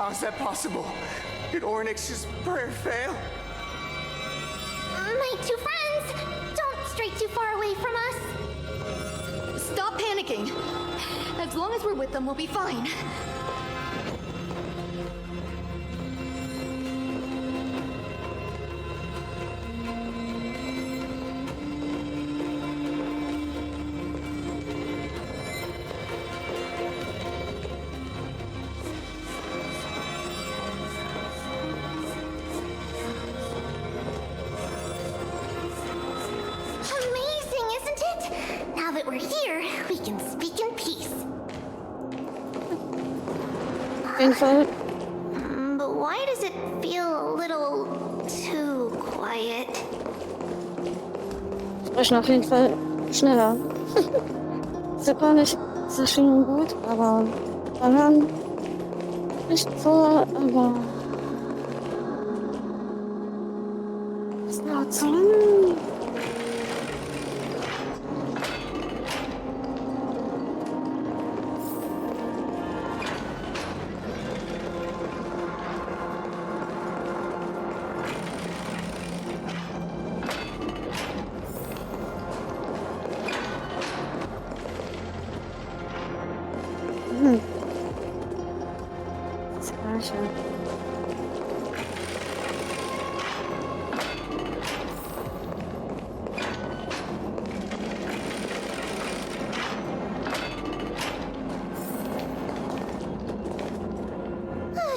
How is that possible? Did Ornyx's prayer fail? My two friends! Don't stray too far away from us! Stop panicking! As long as we're with them, we'll be fine. Now that we're here, we can speak in peace. Info. But why does it feel a little too quiet? Sprechen auf jeden Fall schneller. Ist ja gar nicht so schön und gut, aber man kann nicht so, aber ist laut so.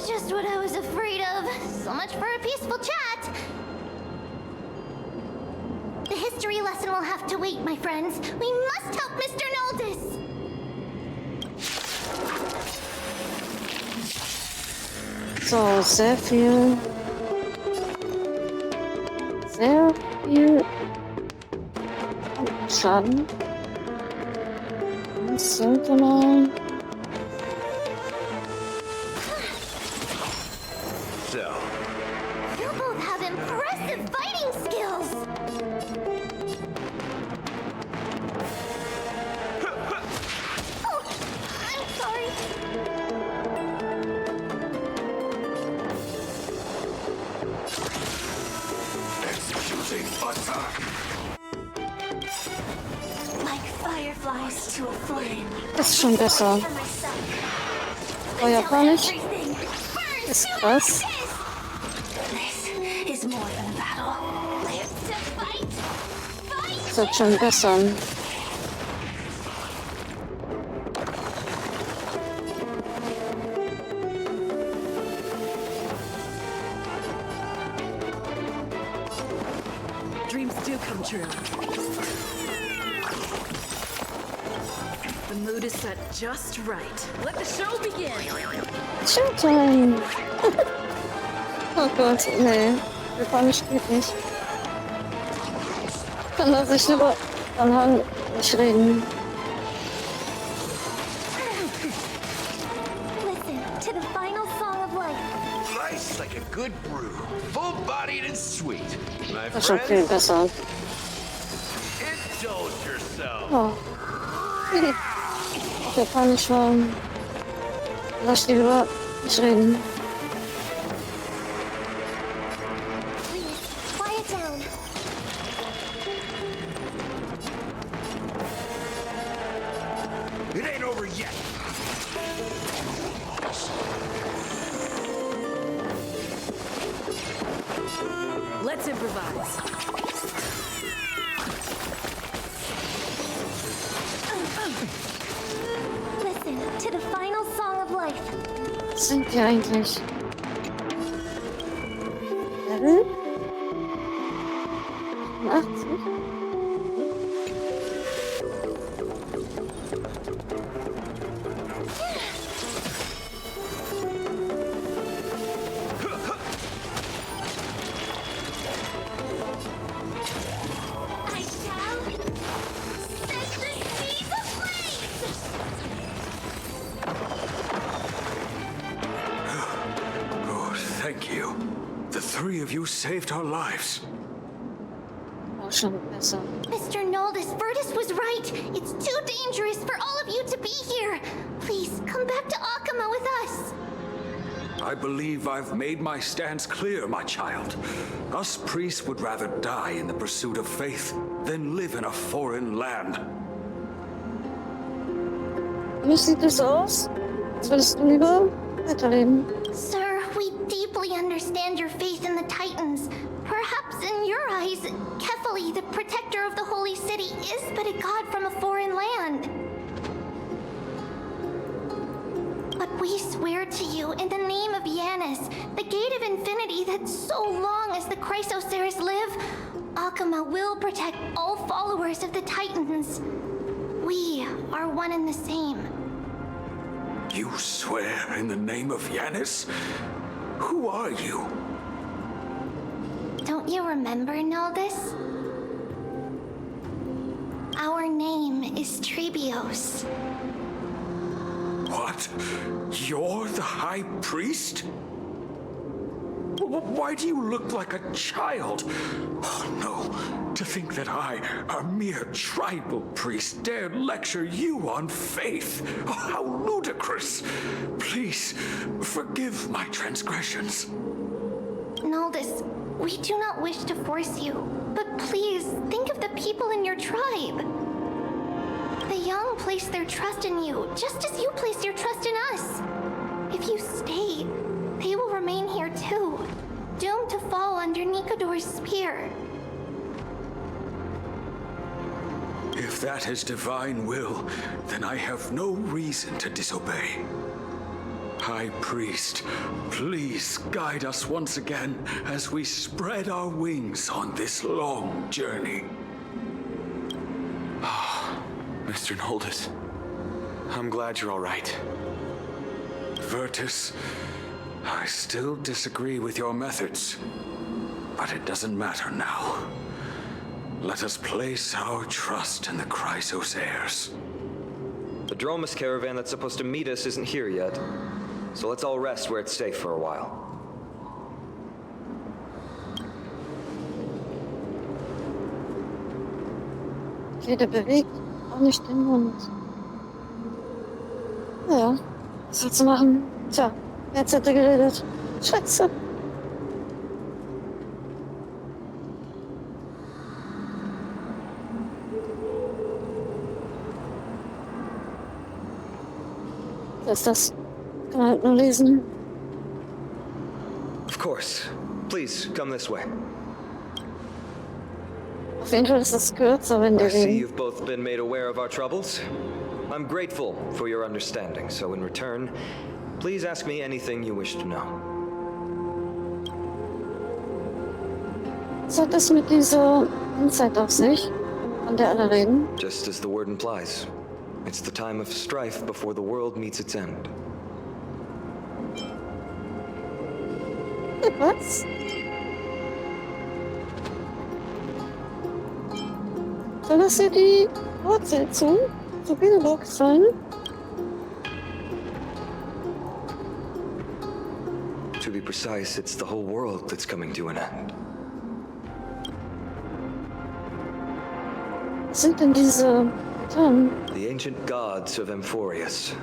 Just what I was afraid of. So much for a peaceful chat. The history lesson will have to wait, my friends. We must help Mr. Noldis. So, sehr viel Schaden. Das sollte man. You both have impressive fighting skills. Oh, I'm sorry. Executing attack. Like fireflies to a flame. Das ist schon besser. Oh, japanisch ist krass. Das wird schon besser. Dreams do come true. The mood is set just right. Let the show begin. Showtime! Oh Gott, nee. Japanisch geht nicht. Kann er sich über Anhang nicht reden. Listen to the final song of life. Nice like a good brew. Full-bodied and sweet. My Das ist schon viel friends, besser. indulge yourself. Oh. Auf Japanisch war. Lass die über nicht reden. Please, quiet down. It ain't over yet. Let's improvise. Listen to the final song of life. Was sind wir eigentlich? Level? 80? I shall set the seas ablaze! Oh, thank you. The three of you saved our lives. Auch schon besser. Mr. Noldis, Virtus was right. It's too dangerous for all of you to be here. Please, come back to Akama with us. I believe I've made my stance clear, my child. Us priests would rather die in the pursuit of faith than live in a foreign land. Wie sieht es aus? Was würdest du lieber weiterleben? Sir, we deeply understand your faith in the Titans. Perhaps in your eyes, Kefali, the protector of the holy city, is but a god from a foreign land. But we swear to you in the name of Yanis, the gate of infinity, that so long as the Chrysoceres live, Akama will protect all followers of the Titans. We are one and the same. You swear in the name of Yanis? Who are you? Don't you remember, Naldus? Our name is Trebios. What? You're the High Priest? Why do you look like a child? Oh no, to think that I, a mere tribal priest, dare lecture you on faith. Oh, how ludicrous. Please, forgive my transgressions. Naldus, we do not wish to force you, but please think of the people in your tribe. The young place their trust in you, just as you place your trust in us. If you stay, they will remain here too, doomed to fall under Nikodor's spear. If that is divine will, then I have no reason to disobey. High Priest, please guide us once again as we spread our wings on this long journey. Mr. Noldus, I'm glad you're all right. Virtus, I still disagree with your methods, but it doesn't matter now. Let us place our trust in the Chrysoceres. The Dromus caravan that's supposed to meet us isn't here yet, so let's all rest where it's safe for a while. Jeder bewegt auch nicht den Mund. Naja, was sollst du machen? Tja, jetzt hätte geredet. Scheiße. Was ist das? Kann man halt nur lesen. Of course. Please, come this way. Auf jeden Fall ist das kürzer, wenn I der see reden. you've both been made aware of our troubles. I'm grateful for your understanding, so in return, please ask me anything you wish to know. Was hat das mit dieser Insight auf sich, von der alle reden? Just as the word implies, it's the time of strife before the world meets its end. Was? Soll das hier die Fortsetzung zu Bielebock sein? To be precise, it's the whole world that's coming to an end. Was sind denn diese Termen? The ancient gods of Amphorius.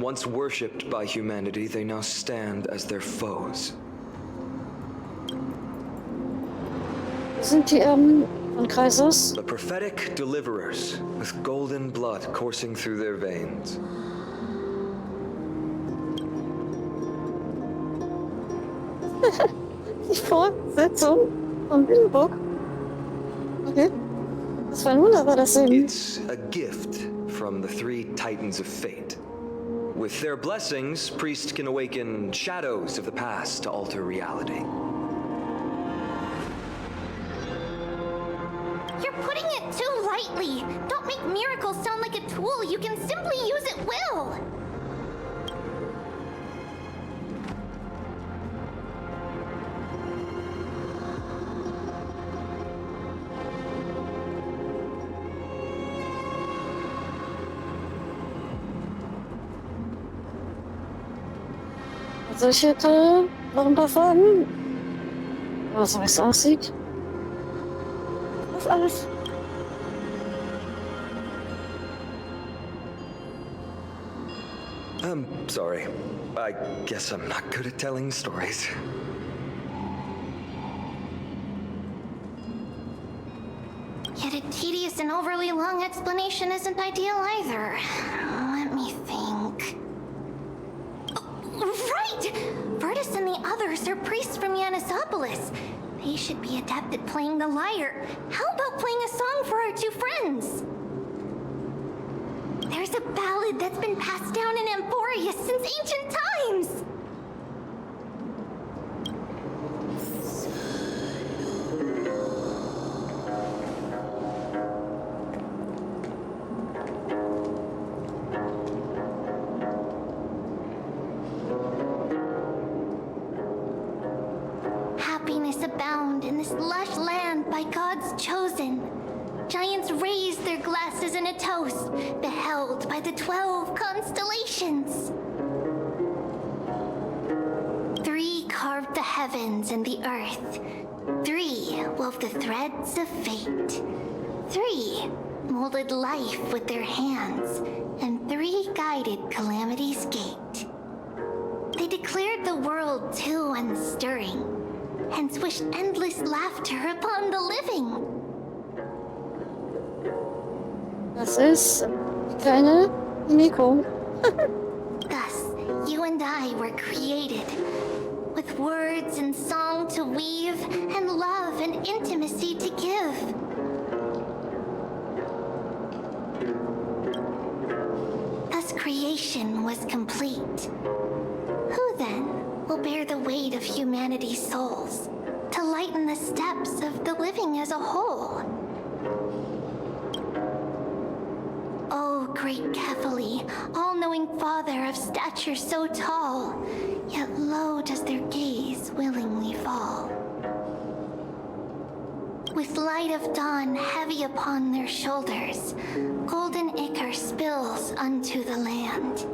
Once worshipped by humanity, they now stand as their foes. Sind die von Kreisos? The prophetic deliverers, with golden blood coursing through their veins. Die Fortsetzung von Bielebock? Okay. Das war ein wunderbarer Sinn. It's a gift from the three titans of fate. With their blessings, priests can awaken shadows of the past to alter reality. You're putting it too lightly. Don't make miracles sound like a tool you can simply use at will. Also ich hätte noch ein paar Fragen. Aber so wie es aussieht. Das alles. Sorry. I guess I'm not good at telling stories. Yet a tedious and overly long explanation isn't ideal either. Let me think. Oh, right! Virtus and the others are priests from Yanisopolis. They should be adept at playing the lyre. How about playing a song for our two friends? There's a ballad that's been passed down in Emporius since ancient times! Happiness abound in this lush land by God's chosen. Giants raise their glasses in a toast, beheld by the 12 constellations. 3 carved the heavens and the earth. 3 wove the threads of fate. 3 molded life with their hands, and 3 guided calamity's gate. They declared the world too unstirring, hence wished endless laughter upon the living. Das ist kleine Mikro. Thus, you and I were created, with words and song to weave, and love and intimacy to give. Thus creation was complete. Who then will bear the weight of humanity's souls, to lighten the steps of the living as a whole? O great Kephali, all-knowing Father of stature so tall, yet low does their gaze willingly fall. With light of dawn heavy upon their shoulders, golden ichor spills unto the land,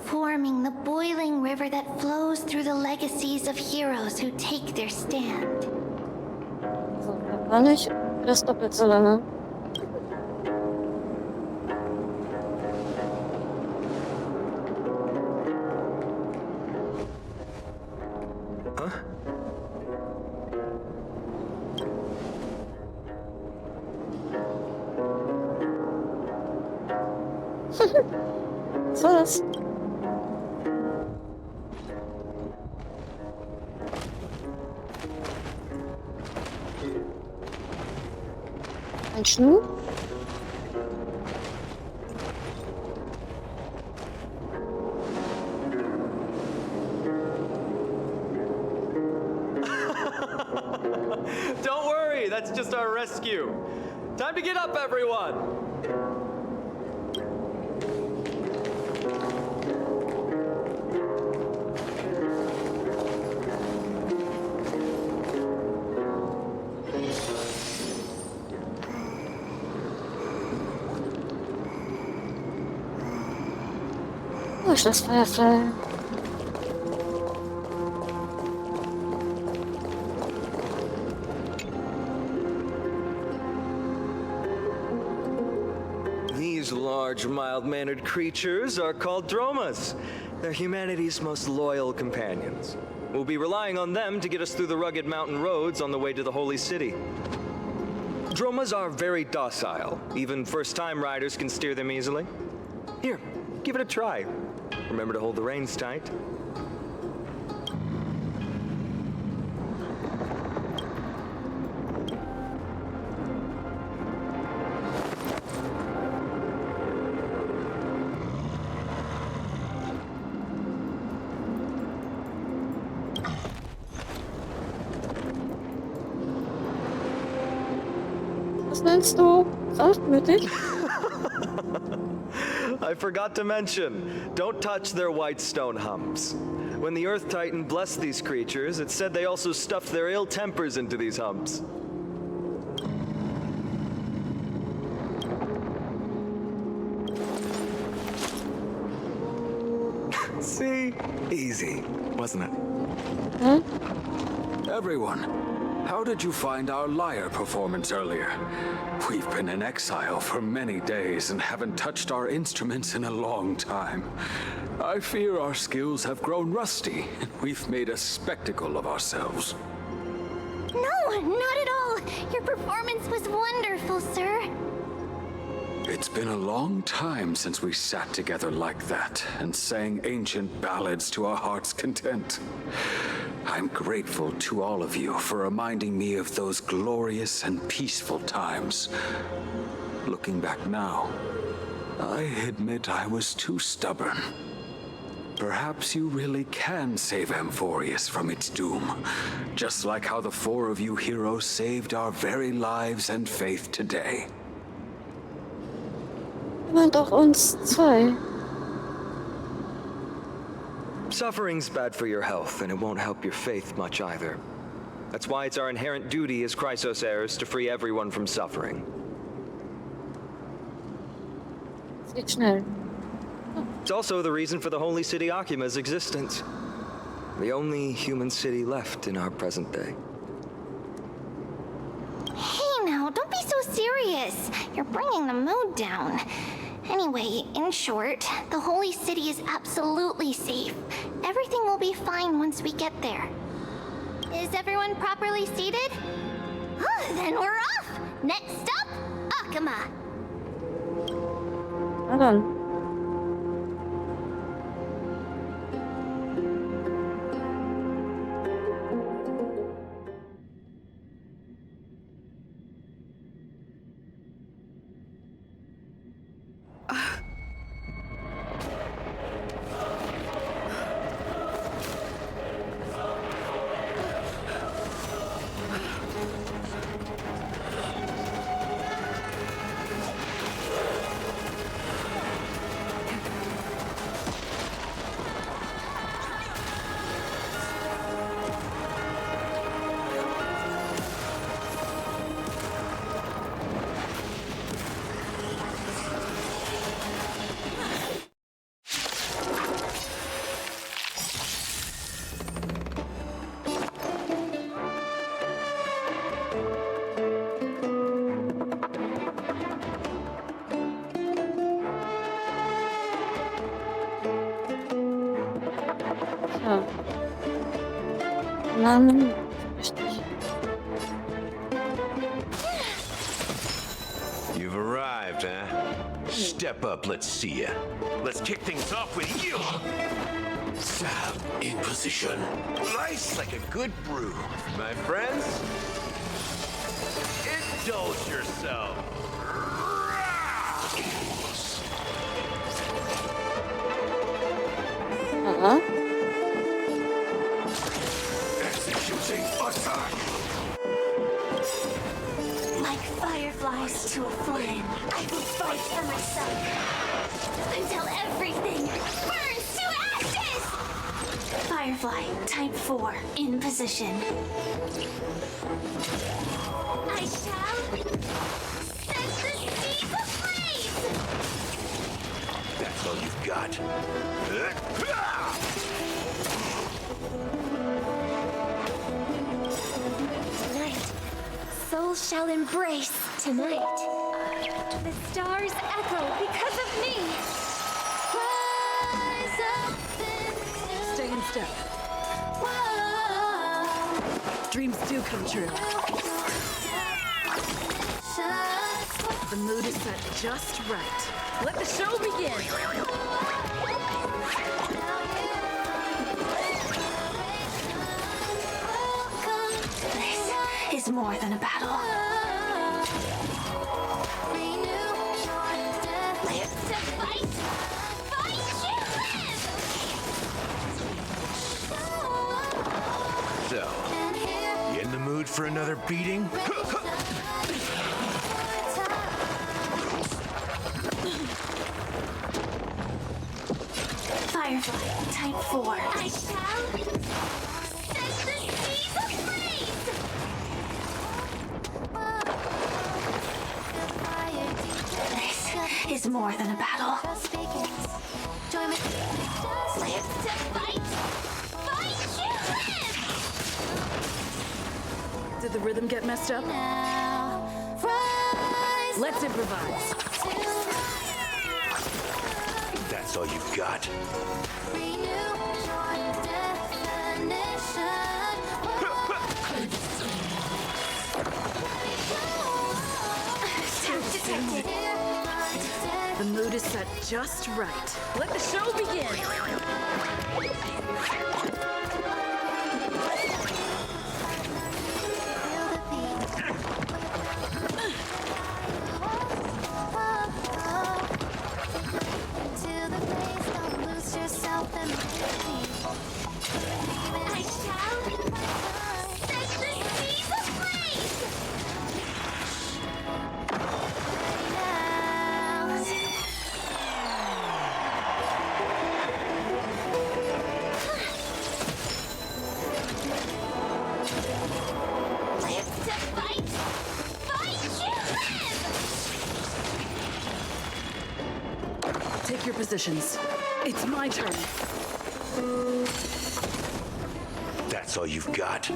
forming the boiling river that flows through the legacies of heroes who take their stand. So, gar nicht das doppelt so lange. Was war das? Ein Schuh? Don't worry, that's just our rescue. Time to get up, everyone! Wo ist das Firefly? These large, mild-mannered creatures are called Dromas. They're humanity's most loyal companions. We'll be relying on them to get us through the rugged mountain roads on the way to the Holy City. Dromas are very docile. Even first-time riders can steer them easily. Here, give it a try. Remember to hold the reins tight. Was nennst du? Sanftmütig? I forgot to mention, don't touch their white stone humps. When the Earth Titan blessed these creatures, it said they also stuffed their ill tempers into these humps. See? Easy, wasn't it? Hm? Everyone, How did you find our lyre performance earlier? We've been in exile for many days and haven't touched our instruments in a long time. I fear our skills have grown rusty, and we've made a spectacle of ourselves. No, not at all. Your performance was wonderful, sir. It's been a long time since we sat together like that and sang ancient ballads to our heart's content. I'm grateful to all of you for reminding me of those glorious and peaceful times. Looking back now, I admit I was too stubborn. Perhaps you really can save Amphorius from its doom, just like how the four of you heroes saved our very lives and faith today. Aber doch uns zwei. Suffering's bad for your health, and it won't help your faith much either. That's why it's our inherent duty as Chrysos heirs to free everyone from suffering. Es geht schnell. It's also the reason for the Holy City Akima's existence. The only human city left in our present day. Hey now, don't be so serious. You're bringing the mood down. Anyway, in short, the Holy City is absolutely safe. Everything will be fine once we get there. Is everyone properly seated? Then we're off! Next stop, Akima! Na dann. Ja. Namen. Richtig. You've arrived, huh? Step up, let's see ya. Let's kick things off with you. Sab in position. Nice like a good brew. My friends, indulge yourself. Aha. Executing attack. Like fireflies to a flame, I will fight for myself until everything burns to ashes! Firefly, type 4, in position. I shall set the seas ablaze! That's all you've got. Tonight, souls shall embrace. Tonight, the stars echo because of me. Rise up and Stay in step. Dreams do come true. The mood is set just right. Let the show begin. This is more than a battle. Live to fight! Fight to live! So, you in the mood for another beating? Firefly, type 4. I shall set the seas ablaze! This is more than a battle. Live to fight! Fight to live! Did Did the rhythm get messed up? Let's improvise. That's all you've got. The mood is set just right. Let the show begin. Take your positions. It's my turn. That's all you've got.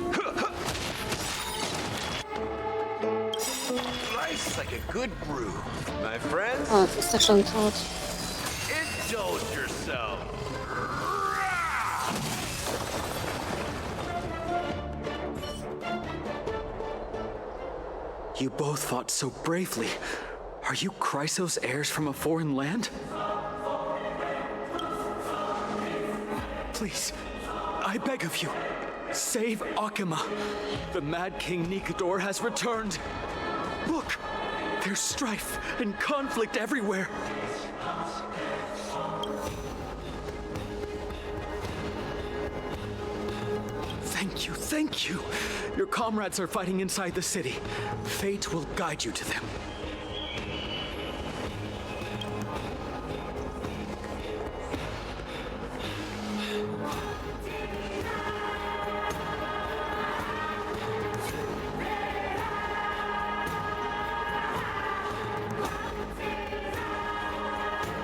Life's like a good brew, my friends. Ah, jetzt ist er schon tot. Indulge yourself. You both fought so bravely. Are you Chrysos heirs from a foreign land? Please, I beg of you, save Akima. The Mad King Nikador has returned. Look, there's strife and conflict everywhere. Thank you, thank you. Your comrades are fighting inside the city. Fate will guide you to them.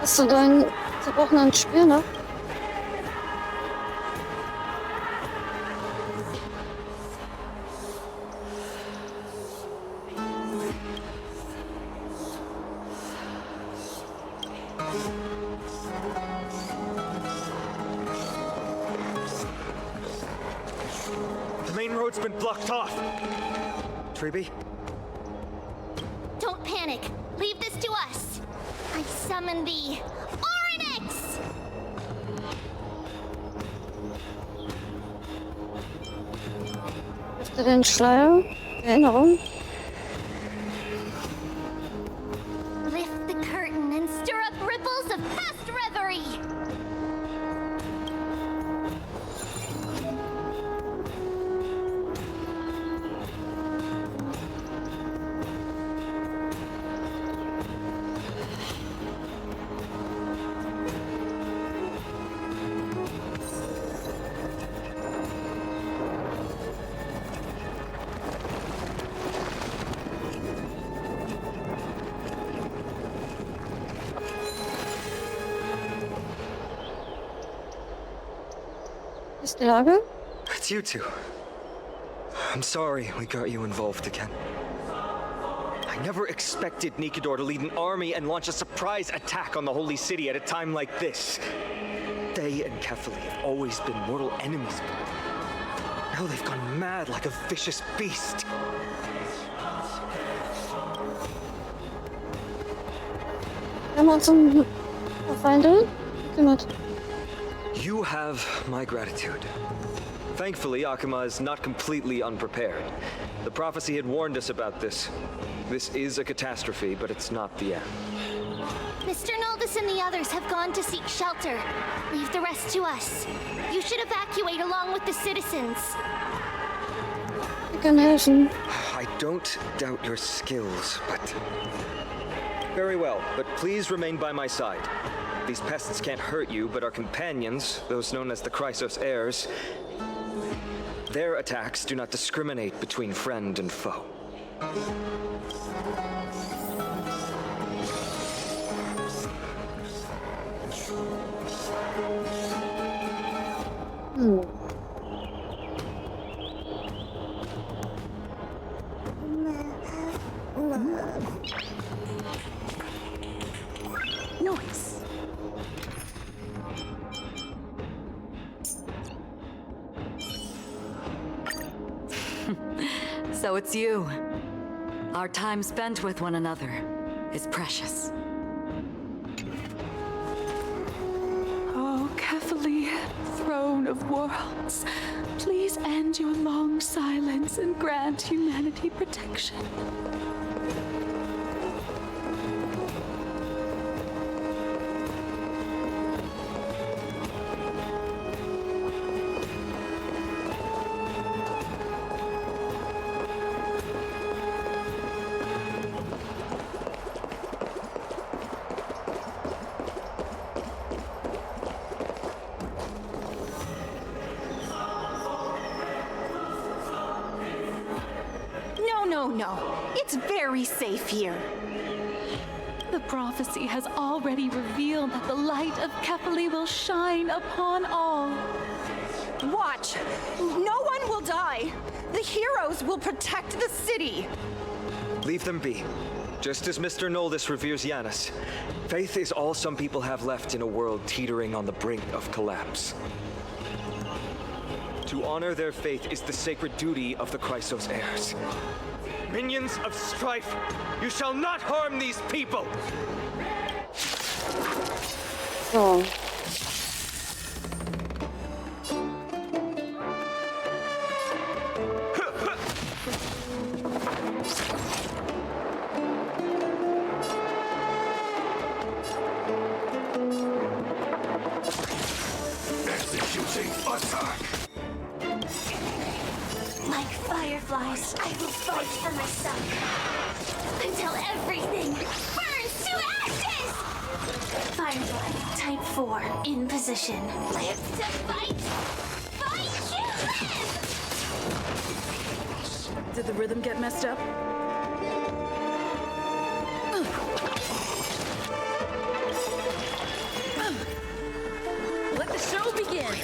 Hast du deinen zerbrochenen Speer noch? The main road's been blocked off. Treeby? Don't panic. Leave this to us. I summon the Oryx! Öffne den Schleier. Erinnerung. Lift the curtain and stir up ripples of past reverie. Ist die Lage? It's you two. I'm sorry we got you involved again. I never expected Nikador to lead an army and launch a surprise attack on the Holy City at a time like this. They and Kefali have always been mortal enemies, but now they've gone mad like a vicious beast. Wir haben uns um Feinde gekümmert. You have my gratitude. Thankfully, Akima is not completely unprepared. The prophecy had warned us about this. This is a catastrophe, but it's not the end. Mr. Noldus and the others have gone to seek shelter. Leave the rest to us. You should evacuate along with the citizens. Wir können helfen. I don't doubt your skills, but... Very well, but please remain by my side. These pests can't hurt you, but our companions, those known as the Chrysos heirs, their attacks do not discriminate between friend and foe. So it's you. Our time spent with one another is precious. Oh, Kefali, throne of worlds, please end your long silence and grant humanity protection. No. It's very safe here. The prophecy has already revealed that the light of Kefali will shine upon all. Watch! No one will die! The heroes will protect the city! Leave them be. Just as Mr. Noldis reveres Janus, faith is all some people have left in a world teetering on the brink of collapse. To honor their faith is the sacred duty of the Chrysos heirs. Minions of strife, you shall not harm these people! So. Executing attack! Like fireflies, I will fight for my son. Until everything burns to ashes! Firefly, type 4, in position. Live to fight! Fight to live! Did the rhythm get messed up? Let the show begin!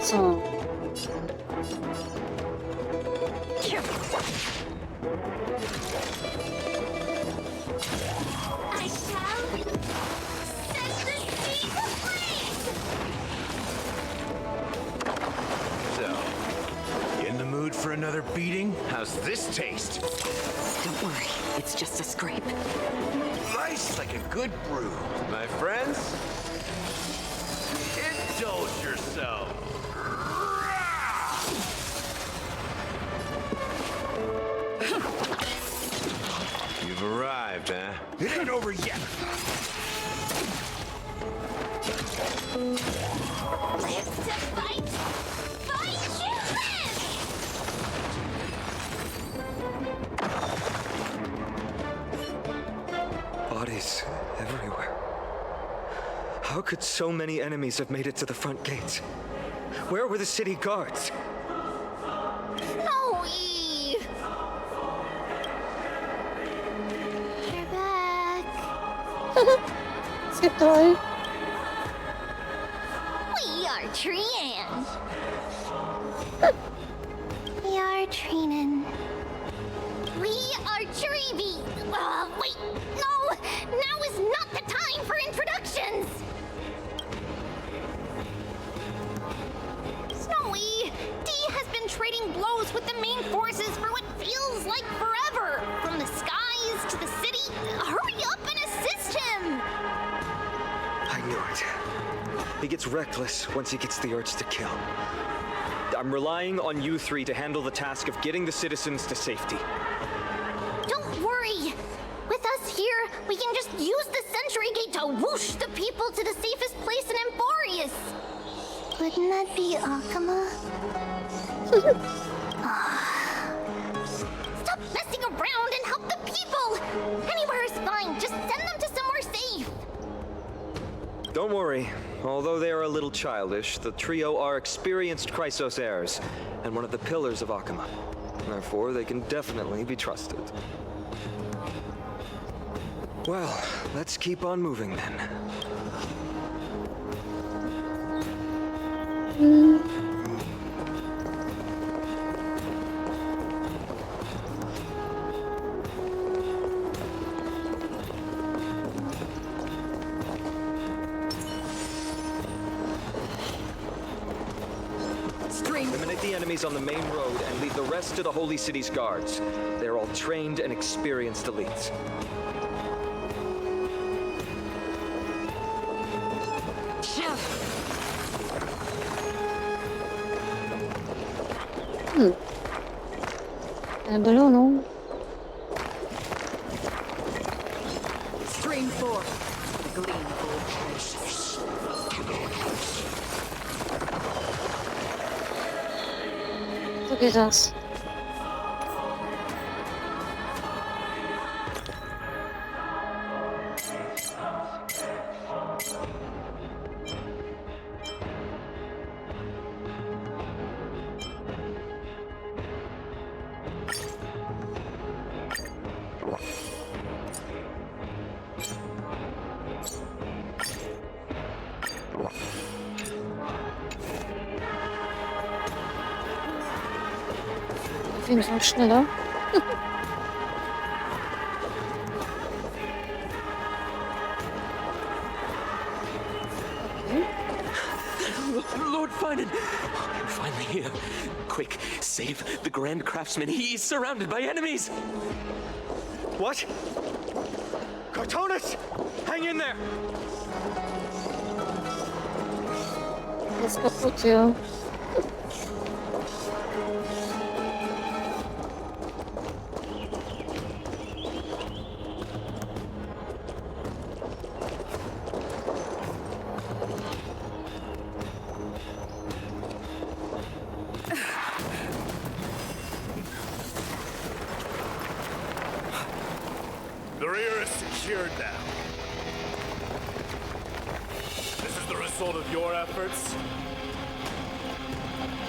So. I shall set the sea ablaze! So, you in the mood for another beating? How's this taste? Don't worry, it's just a scrape. Nice like a good brew. My friends, indulge yourself. You've arrived, huh? It ain't over yet. Live to fight! Fight to live! Bodies everywhere. How could so many enemies have made it to the front gates? Where were the city guards? No, Eve! You're back. Skip toy. We are Trian. We are Trinin. We are Treevy. Wait, no! Now is not the time for introductions! Snowy, D has been trading blows with the main forces for what feels like forever. From the skies to the city. Hurry up and assist him! I knew it. He gets reckless once he gets the urge to kill. I'm relying on you three to handle the task of getting the citizens to safety. Don't worry. With us here, we can just use the Sentry Gate to whoosh the people to the safest place in Emporius. Wouldn't that be Akama? Stop messing around and help the people! Anywhere is fine, just send them to somewhere safe! Don't worry. Although they are a little childish, the trio are experienced Chrysos heirs, and one of the pillars of Akama. Therefore, they can definitely be trusted. Well, let's keep on moving then. enemies on the main road and leave the rest to the Holy City's guards. They're all trained and experienced elites. Belohnung. Stream forth, the gleamful treasures. So geht das. Auf jeden Fall schneller. Lord Finan! I'm finally here. Quick, save the Grand Craftsman. He's surrounded by enemies! What? Cartonis! Hang in there! Jest kaputt hier. The rear is secured now. This is the result of your efforts?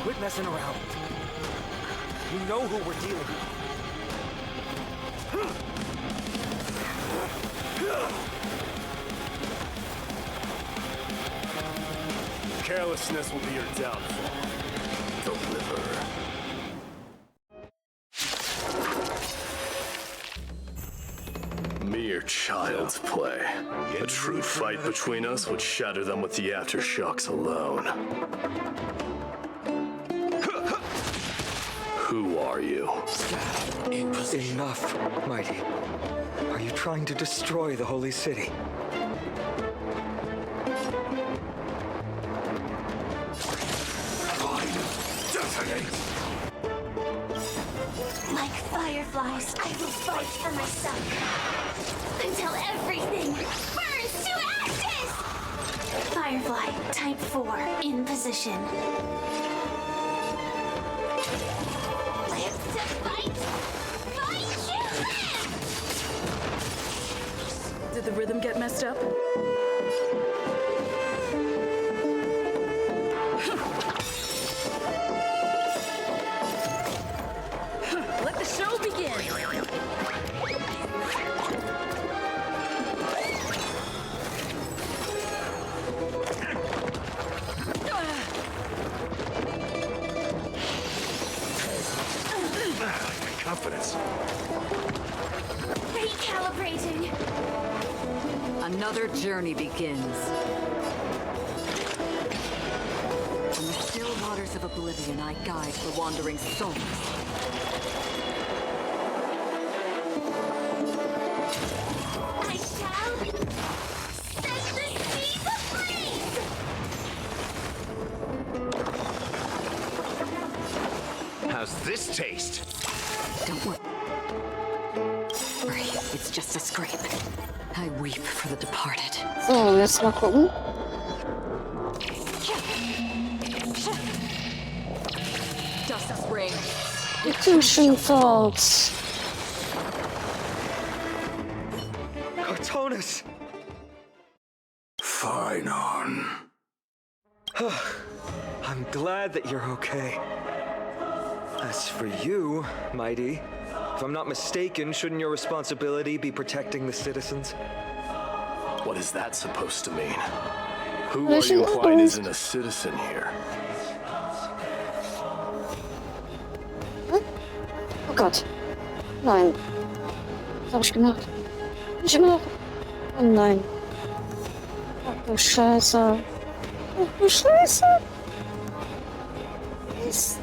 Quit messing around. You know who we're dealing with. Carelessness will be your downfall. Deliver. Mere child's play. A true fight between us would shatter them with the aftershocks alone. Who are you? Enough, Mighty. Are you trying to destroy the Holy City? Like fireflies, I will fight for myself. Until everything burns to ashes! Firefly, type 4, in position. Live to fight! Fight you live! Did the rhythm get messed up? Let the show begin! Confidence. Recalibrating. Another journey begins. From the still waters of oblivion, I guide the wandering souls. I shall set the seas ablaze! How's this taste? Don't worry. It's just a scrape. I weep for the departed. So, jetzt mal gucken. Dust spring. Execution thoughts. Cartonis! Finan. I'm glad that you're okay. As for you, Mighty, if I'm not mistaken, shouldn't your responsibility be protecting the citizens? What is that supposed to mean? Who are you implying isn't a citizen here? Oh Gott. Nein. Was habe ich gemacht? Was hab ich gemacht? Oh nein. Ach du Scheiße. Ach du Scheiße. Mist.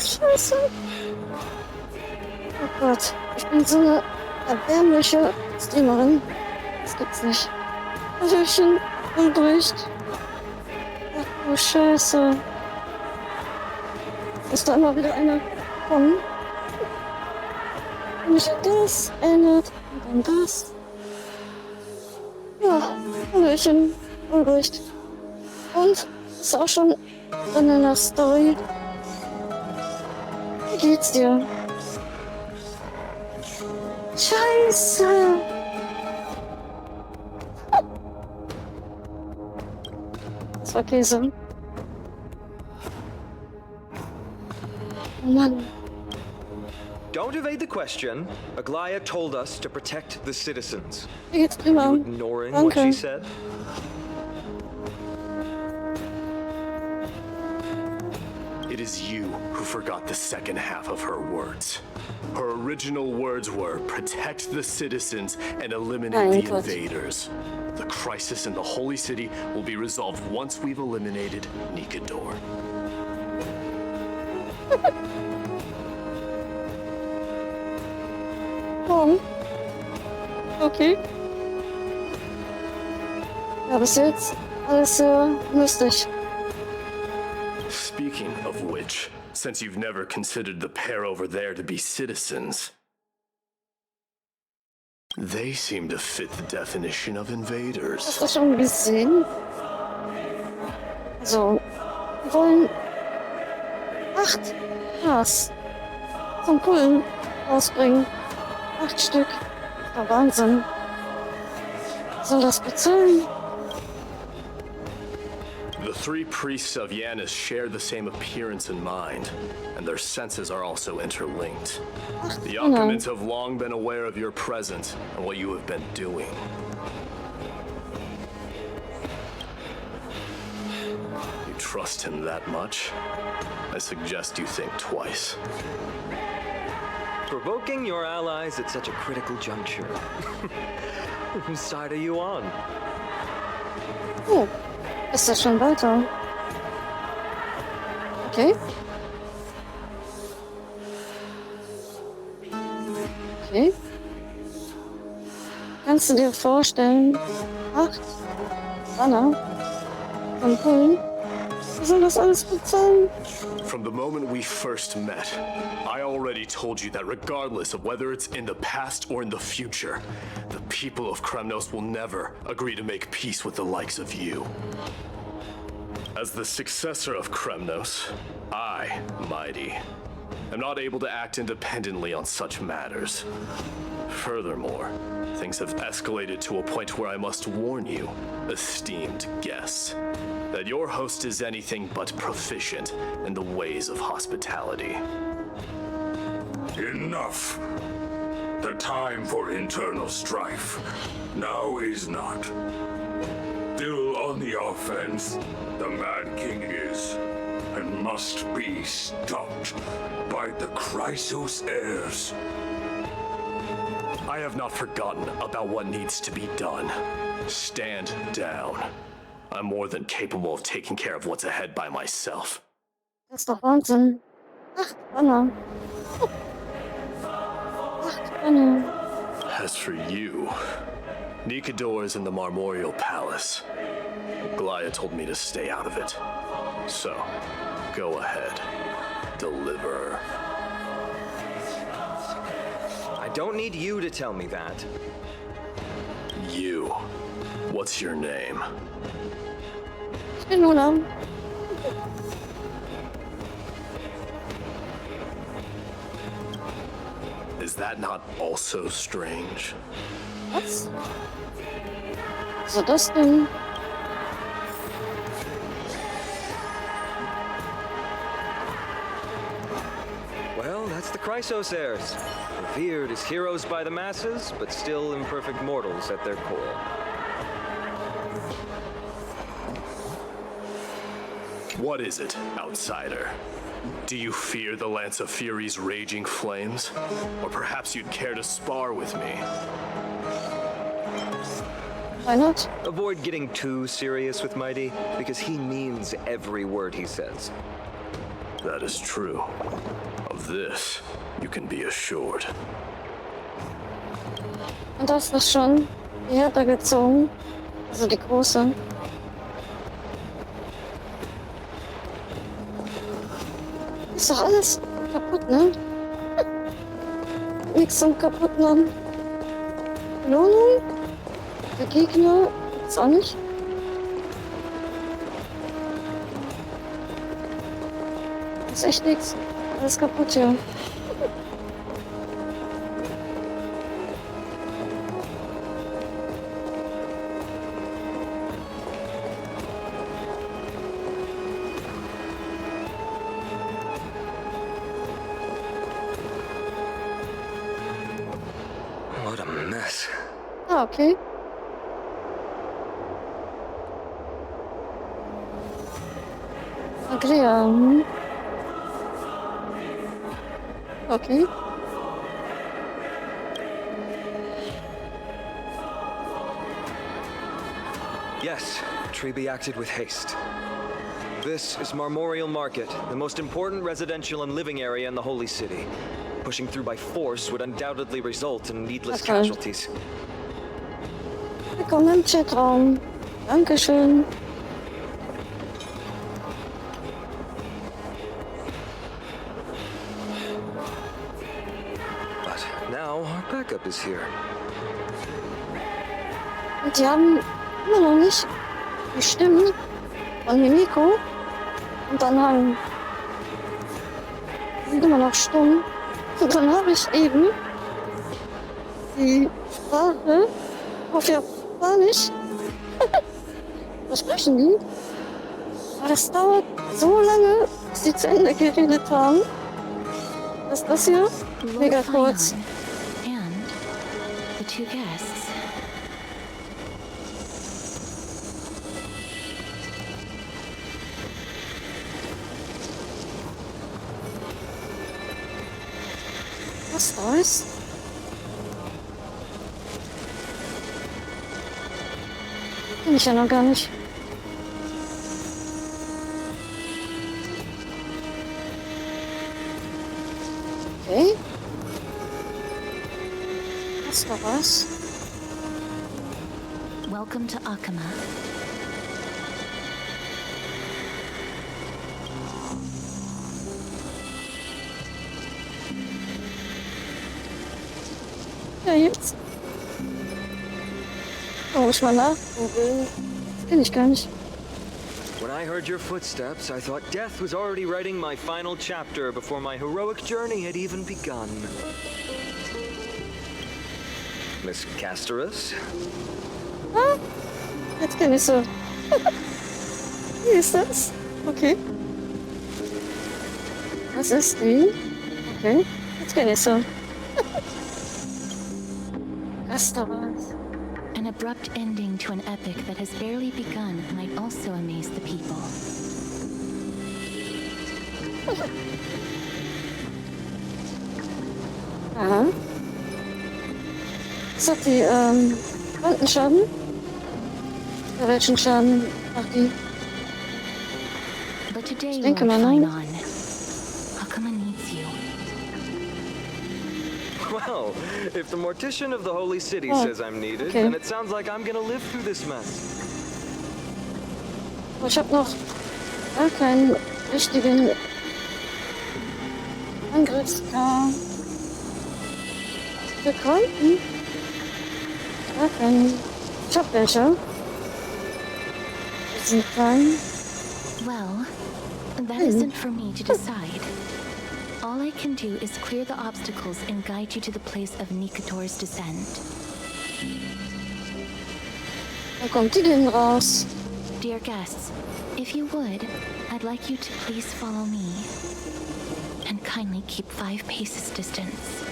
Scheiße. Oh Gott, ich bin so eine erbärmliche Streamerin. Das gibt's nicht. Hallöchen, Ulbricht. Ach du Scheiße. Ist da immer wieder eine kommen? Und mich an das erinnert und dann das. Ja, Hallöchen, Ulbricht. Und ist auch schon drin in der Story. Wie geht's dir? Scheiße! Das war Käse. Oh Mann. Don't evade the question. Aglaya told us to protect the citizens. Mir geht's prima. You ignoring what she Danke. said? It is you who forgot the second half of her words. Her original words were, protect the citizens and eliminate the Gott. invaders. The crisis in the Holy City will be resolved once we've eliminated Nikador. Oh. Okay. Ja, bis jetzt alles sehr lustig. Speaking of which, since you've never considered the pair over there to be citizens, they seem to fit the definition of invaders. Hast du schon gesehen? Also, wir wollen 8 Pass zum Pullen rausbringen. 8 Stück. Ja, Wahnsinn. Soll das bezahlen? The three priests of Yanis share the same appearance and mind, and their senses are also interlinked. The Yakumans have long been aware of your presence and what you have been doing. You trust him that much? I suggest you think twice. Provoking your allies at such a critical juncture. Whose side are you on? Oh, ist das schon weiter? Okay. Okay. Kannst du dir vorstellen, 8 Banner von Pullen? Wie soll das alles bezahlen? From the moment we first met, I already told you that regardless of whether it's in the past or in the future, the people of Kremnos will never agree to make peace with the likes of you. As the successor of Kremnos, I, Mighty, am not able to act independently on such matters. Furthermore, things have escalated to a point where I must warn you, esteemed guests, that your host is anything but proficient in the ways of hospitality. Enough. The time for internal strife now is not. Still on the offense, the Mad King is, and must be stopped by the Chrysos heirs. I have not forgotten about what needs to be done. Stand down. I'm more than capable of taking care of what's ahead by myself. Das ist doch Wahnsinn. 8 Banner. 8 Banner. As for you, Nikador is in the Marmorial Palace. Glaya told me to stay out of it. So, go ahead. Deliver. I don't need you to tell me that. You. What's your name? Ich bin Lola. Is that not also strange? Was? So das denn? Well, that's the Chrysos heirs. Revered as heroes by the masses, but still imperfect mortals at their core. What is it, outsider? Do you fear the Lance of Fury's raging flames? Or perhaps you'd care to spar with me? Why not? Avoid getting too serious with Mighty, because he means every word he says. That is true. Of this, you can be assured. Und das ist schon härter gezogen. Also die große. Ist doch alles kaputt, ne? Nichts zum kaputten haben. Belohnung? Der Gegner gibt's auch nicht. Ist echt nichts. Alles kaputt hier. What a mess. Ah, okay. Andrea, hm. Okay. Yes, Treby acted with haste. This is Marmorial Market, the most important residential and living area in the Holy City. Pushing through by force would undoubtedly result in needless Okay. casualties. Willkommen im Chatraum. Dankeschön. But now our backup is here. Und die haben immer noch nicht die Stimmen von Himiko. Und dann haben sind immer noch stumm. Und dann habe ich eben die Sprache auf Japanisch. Was sprechen die? Aber das dauert so lange, bis sie zu Ende geredet haben. Dass das hier mega kurz. And the two guests. Was da ist? Kenn ich ja noch gar nicht. Okay. Was da was? Welcome to Akama. Ja, jetzt. Oh, ich mal nachgucken. Das kenn ich gar nicht. When I heard your footsteps, I thought death was already writing my final chapter before my heroic journey had even begun. Miss Casterus? Ah, jetzt kenn ich so. Wie ist das? Okay. Was ist die? Okay, jetzt kenn ich so. Was da was? An abrupt ending to an epic that has barely begun might also amaze the people. Aha. Was hat die, Quantenschaden? Oder welchen Schaden macht die? But today, Ich Lord denke mal, ne? Finon, Akama needs you. Well, if the mortician of the Holy City Oh, says I'm needed, okay. then it sounds like I'm gonna live through this mess. Oh, ich hab noch gar keinen richtigen Angriffskar bekommen. Gar keinen. Ich hab welche. Die sind klein. Well, that isn't for me to decide. All I can do is clear the obstacles and guide you to the place of Nikator's descent. Wo kommt die denn raus? Dear guests, if you would, I'd like you to please follow me. And kindly keep 5 paces distance.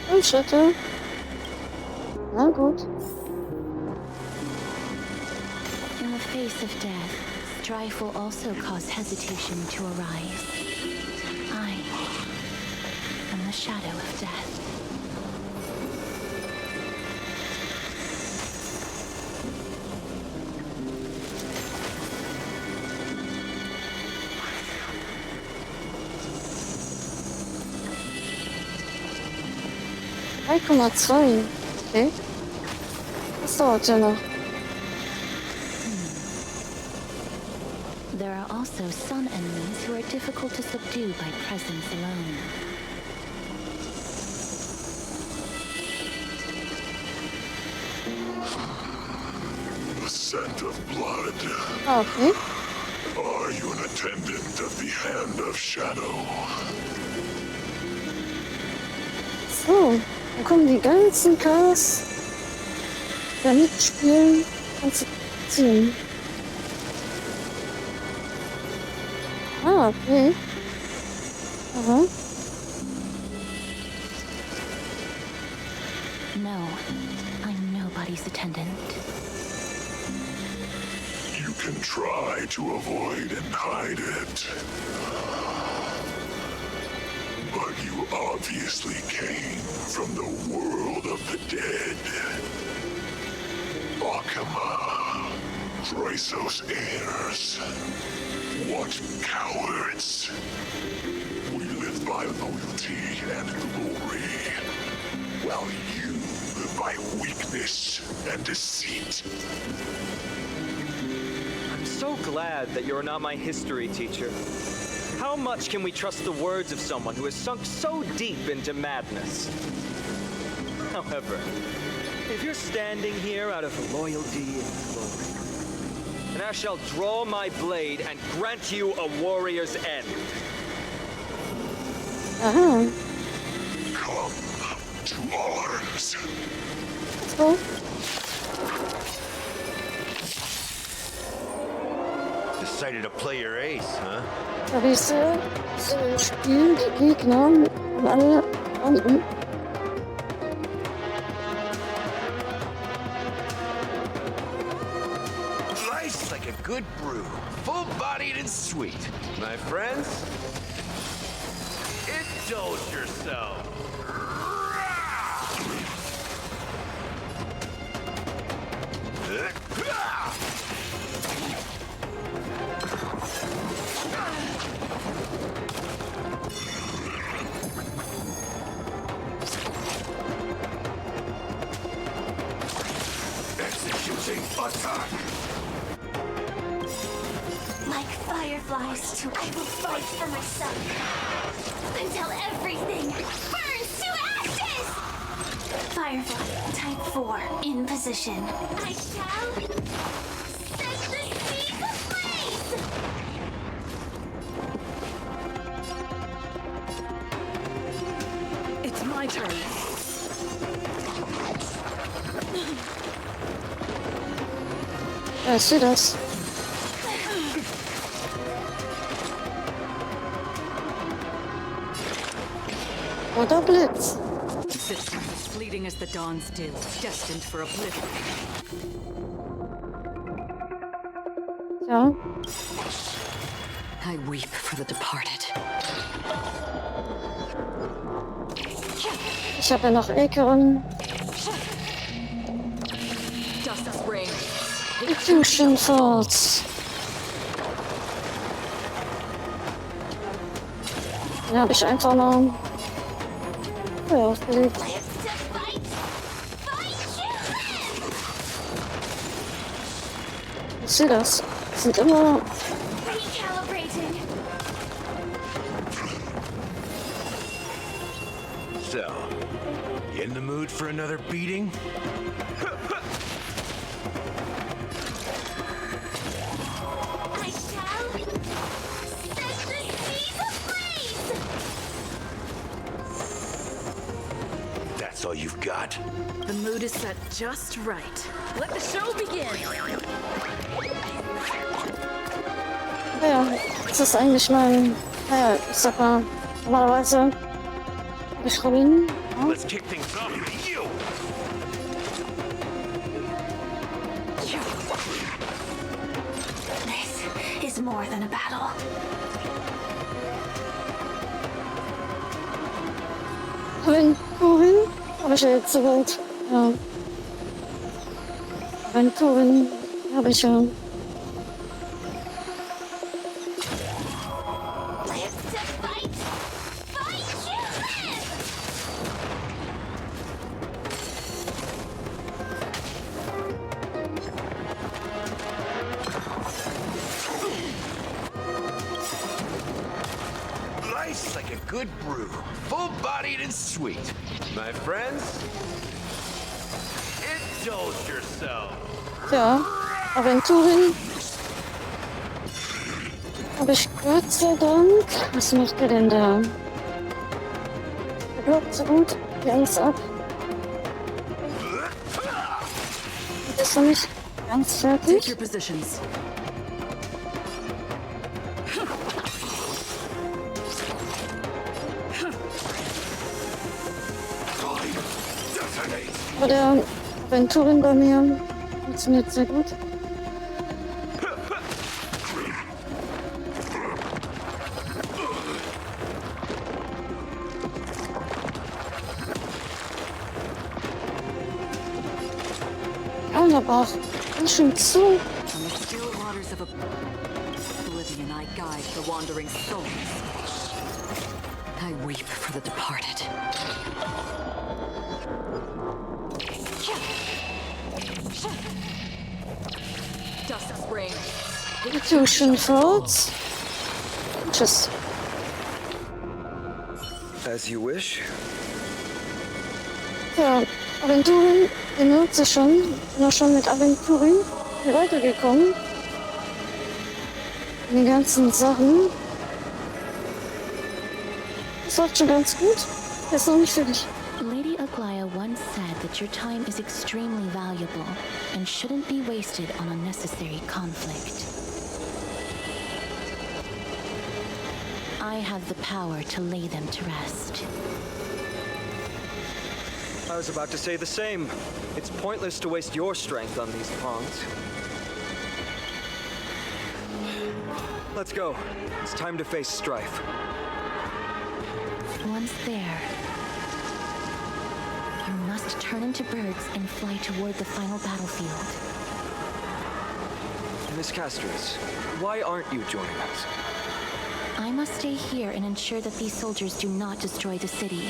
5 Schritte. Na gut. In the face of death, strife will also cause hesitation to arise. I am the shadow of death. 3,2. Okay. Das dauert ja noch. There are also some enemies who are difficult to subdue by presence alone. The scent of blood. Okay. Are you an attendant of the Hand of Shadow? So, dann kommen die ganzen Cars, die da mitspielen, und zu ziehen. Ah, okay. Aha. No, I'm nobody's attendant. You can try to avoid and hide it. But you obviously came from the world of the dead. Dogma, Chrysos heirs. What cowards! We live by loyalty and glory, while you live by weakness and deceit. I'm so glad that you're not my history teacher. How much can we trust the words of someone who has sunk so deep into madness? However, if you're standing here out of loyalty and glory, and I shall draw my blade and grant you a warrior's end. Aha. Come to arms. Let's go. Decided to play your ace, huh? Da diese spielen die Gegner und alle unten. Life's like a good brew, full-bodied and sweet. My friends, indulge yourself. Executing attack. Like fireflies, I will fight for my son until everything burns to ashes! Firefly, type 4, in position. I shall set the seas ablaze! It's my turn. Ja, ich sehe das. Oder Blitz. Existence as fleeting as the dawn's dew, destined for oblivion. Ja. I weep for the departed. Ich habe ja noch Eckerin. Dust rain. Fusion Thoughts. Den habe ich einfach noch aufgelegt. Ich sehe das. Sind immer. Recalibrating. So, you in the mood for another beating? I shall set the seas ablaze! That's all you've got? The mood is set just right. Let the show begin. Ja, das ist eigentlich mein. Naja, ich sag mal, normalerweise habe ich Robin. Ja. Let's kick things off with you! This is more than a battle. Aventurin habe ich ja jetzt soweit. Ja. Aventurin habe ich ja. good brew, full-bodied and sweet. My friends, indulge yourself. Ja, Aventurin. Aber ich Gott sei Dank. Was macht er denn da? Er blockt so gut wie alles ab. Das ist noch nicht ganz Take fertig. your positions. Aber der Aventurin bei mir funktioniert sehr gut. Aber ganz schön zu. On the still waters of oblivion, I guide the wandering souls. I weep for the departed. Dust spring. Fusion Thoughts. Tschüss. As you wish. Ja, Aventurin benutzt sie schon. Bin auch schon mit Aventurin weitergekommen. Die ganzen Sachen. Das läuft schon ganz gut. Ist noch nicht fertig. Lady Aglaya once said that your time is extremely valuable and shouldn't be wasted on unnecessary conflict. I have the power to lay them to rest. I was about to say the same. It's pointless to waste your strength on these pawns. Let's go. It's time to face strife. Once there, you must turn into birds and fly toward the final battlefield. Miss Castris, why aren't you joining us? I must stay here and ensure that these soldiers do not destroy the city.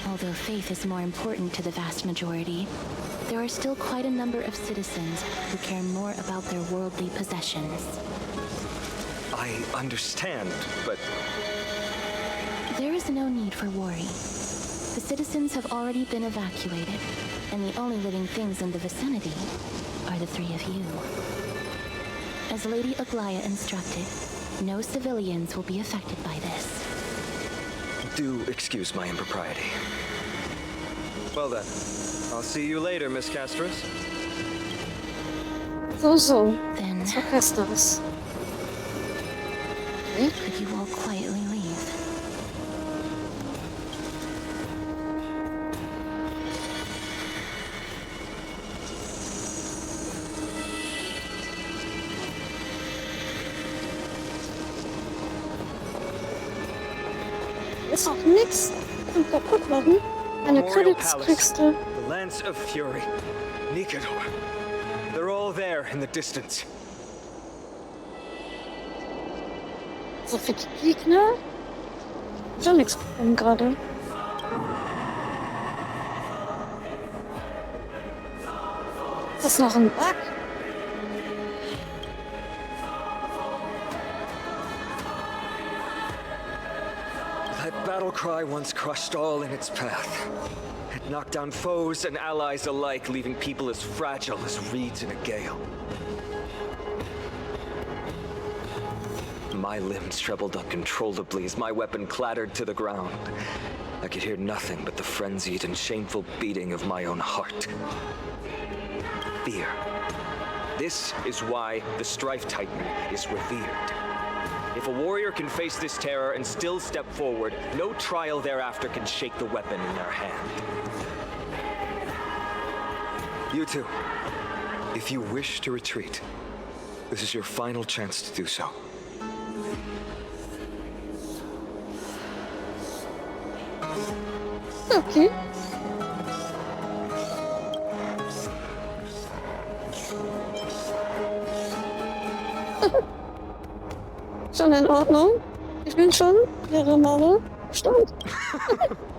Although faith is more important to the vast majority, there are still quite a number of citizens who care more about their worldly possessions. I understand, but There is no need for worry. The citizens have already been evacuated, and the only living things in the vicinity are the three of you. As Lady Aglaya instructed, no civilians will be affected by this. do excuse my impropriety. Well then, I'll see you later, Miss Castris. So. Then, Was verpasst das? Okay. could you all quietly leave? Ist auch nix zum kaputt machen. Meine Memorial Credits Palace, kriegst du. the Lance of Fury, Nikador. They're all there in the distance. So für die Gegner. Schon nichts bekommen gerade. Ist das noch ein Bug? That battle cry once crushed all in its path. It knocked down foes and allies alike, leaving people as fragile as reeds in a gale. My limbs trembled uncontrollably as my weapon clattered to the ground. I could hear nothing but the frenzied and shameful beating of my own heart. Fear. This is why the Strife Titan is revered. If a warrior can face this terror and still step forward, no trial thereafter can shake the weapon in their hand. You two, if you wish to retreat, this is your final chance to do so. Okay. Schon in Ordnung. Ich bin schon mehrere Male gestorben.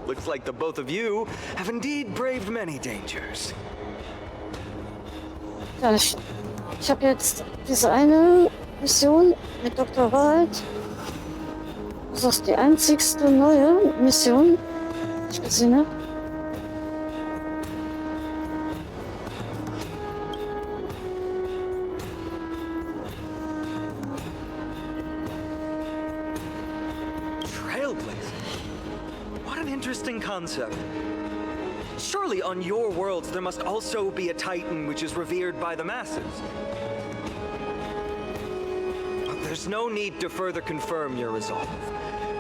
Looks like the both of you have indeed braved many dangers. Ja, ich habe jetzt diese eine Mission mit Dr. Wald. Das ist die einzigste neue Mission, die ich gesehen habe. What an interesting concept. Surely on your worlds there must also be a titan which is revered by the masses. But there's no need to further confirm your resolve.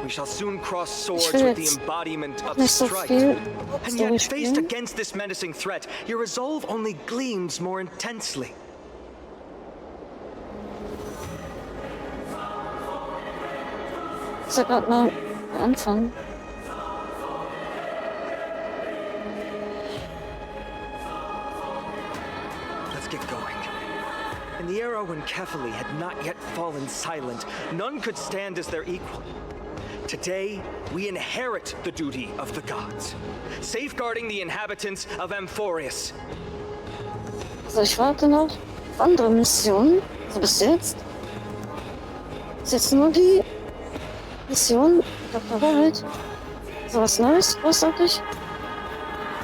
We shall soon cross swords with the embodiment of strife. And yet, faced against this menacing threat, your resolve only gleams more intensely. Das ist ja gerade mal der Anfang. Let's get going. In the era when Kefali had not yet fallen silent, none could stand as their equal. Today, we inherit the duty of the gods, safeguarding the inhabitants of Amphorius. Also ich warte noch auf andere Missionen. Also bis jetzt. Ist jetzt nur die Mission Dr. Welt. So was Neues, großartig.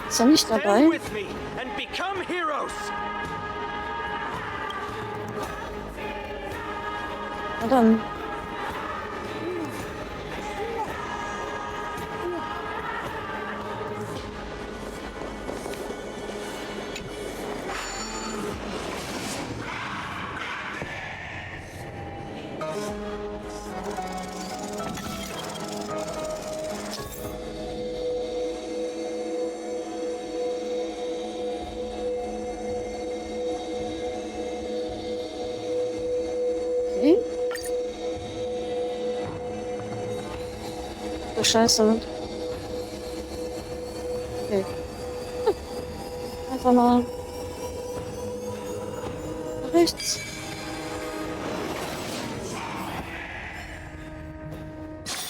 Ist ja nicht dabei. Stand with me and become heroes. Na dann. Okay. Du Scheiße. Okay. Einfach mal rechts.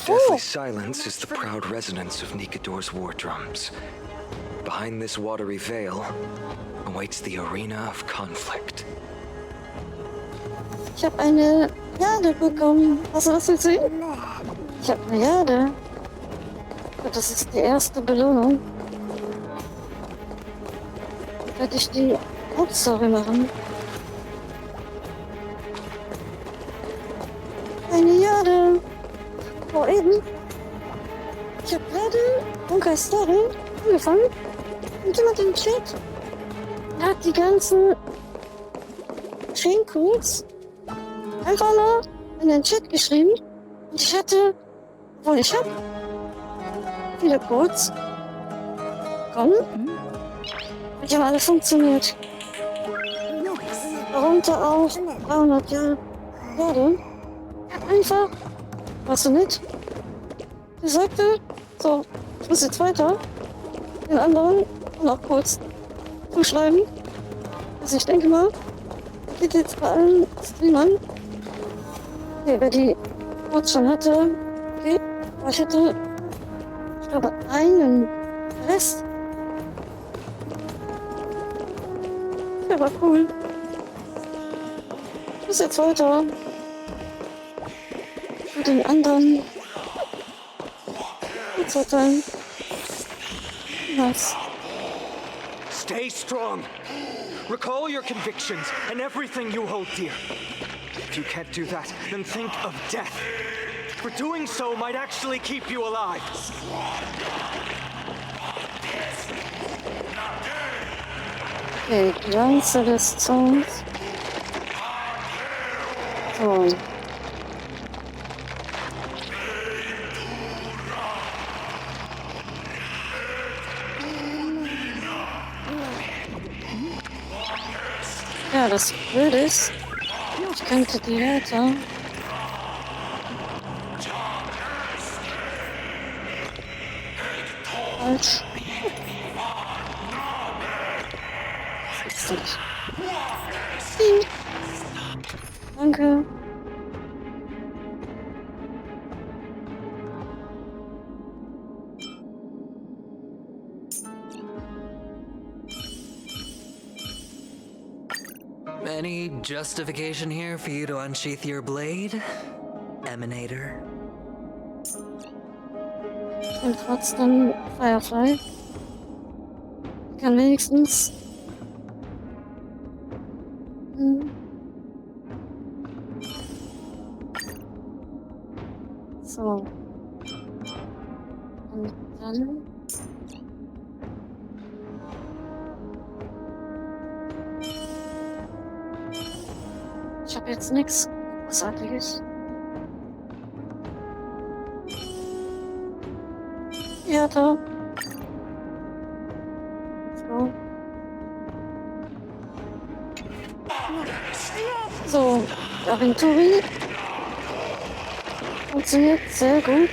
Deathly silence is the proud resonance of Nikador's war drums. Behind this watery veil awaits the arena of conflict. Ich habe eine Jade bekommen. Hast du das gesehen? Ich habe eine Jade. Das ist die erste Belohnung. Dann werde ich die Hauptstory machen. Eine Jade. Oh, eben. Ich habe gerade Honkai Story angefangen. Und jemand im Chat hat die ganzen Chain-Codes einfach mal in den Chat geschrieben. Und ich hatte, obwohl ich habe viele Codes bekommen. Und die haben alle funktioniert. Darunter auch 300 Jahre. Einfach, warst du nicht? Sie sagte, so, ich muss jetzt weiter den anderen noch kurz zuschreiben. Also ich denke mal, geht jetzt bei allen Streamern. Okay, wer die Codes schon hatte, okay, aber ich hatte, ich glaube, einen Rest. Der war cool. Ich muss jetzt weiter für den anderen verteilen. Nice. Stay strong. Recall your convictions and everything you hold dear. If you can't do that, then think of death. For doing so might actually keep you alive. Okay, Glanze des Zorns. So. Ja, das Blöde ist, ich könnte die Leiter falsch. Danke. Any justification here for you to unsheath your blade, Emanator? Und trotzdem Firefly. Kann wenigstens. So. Und dann. Ich habe jetzt nichts Großartiges. Ja, da. So, Aventurie funktioniert sehr gut.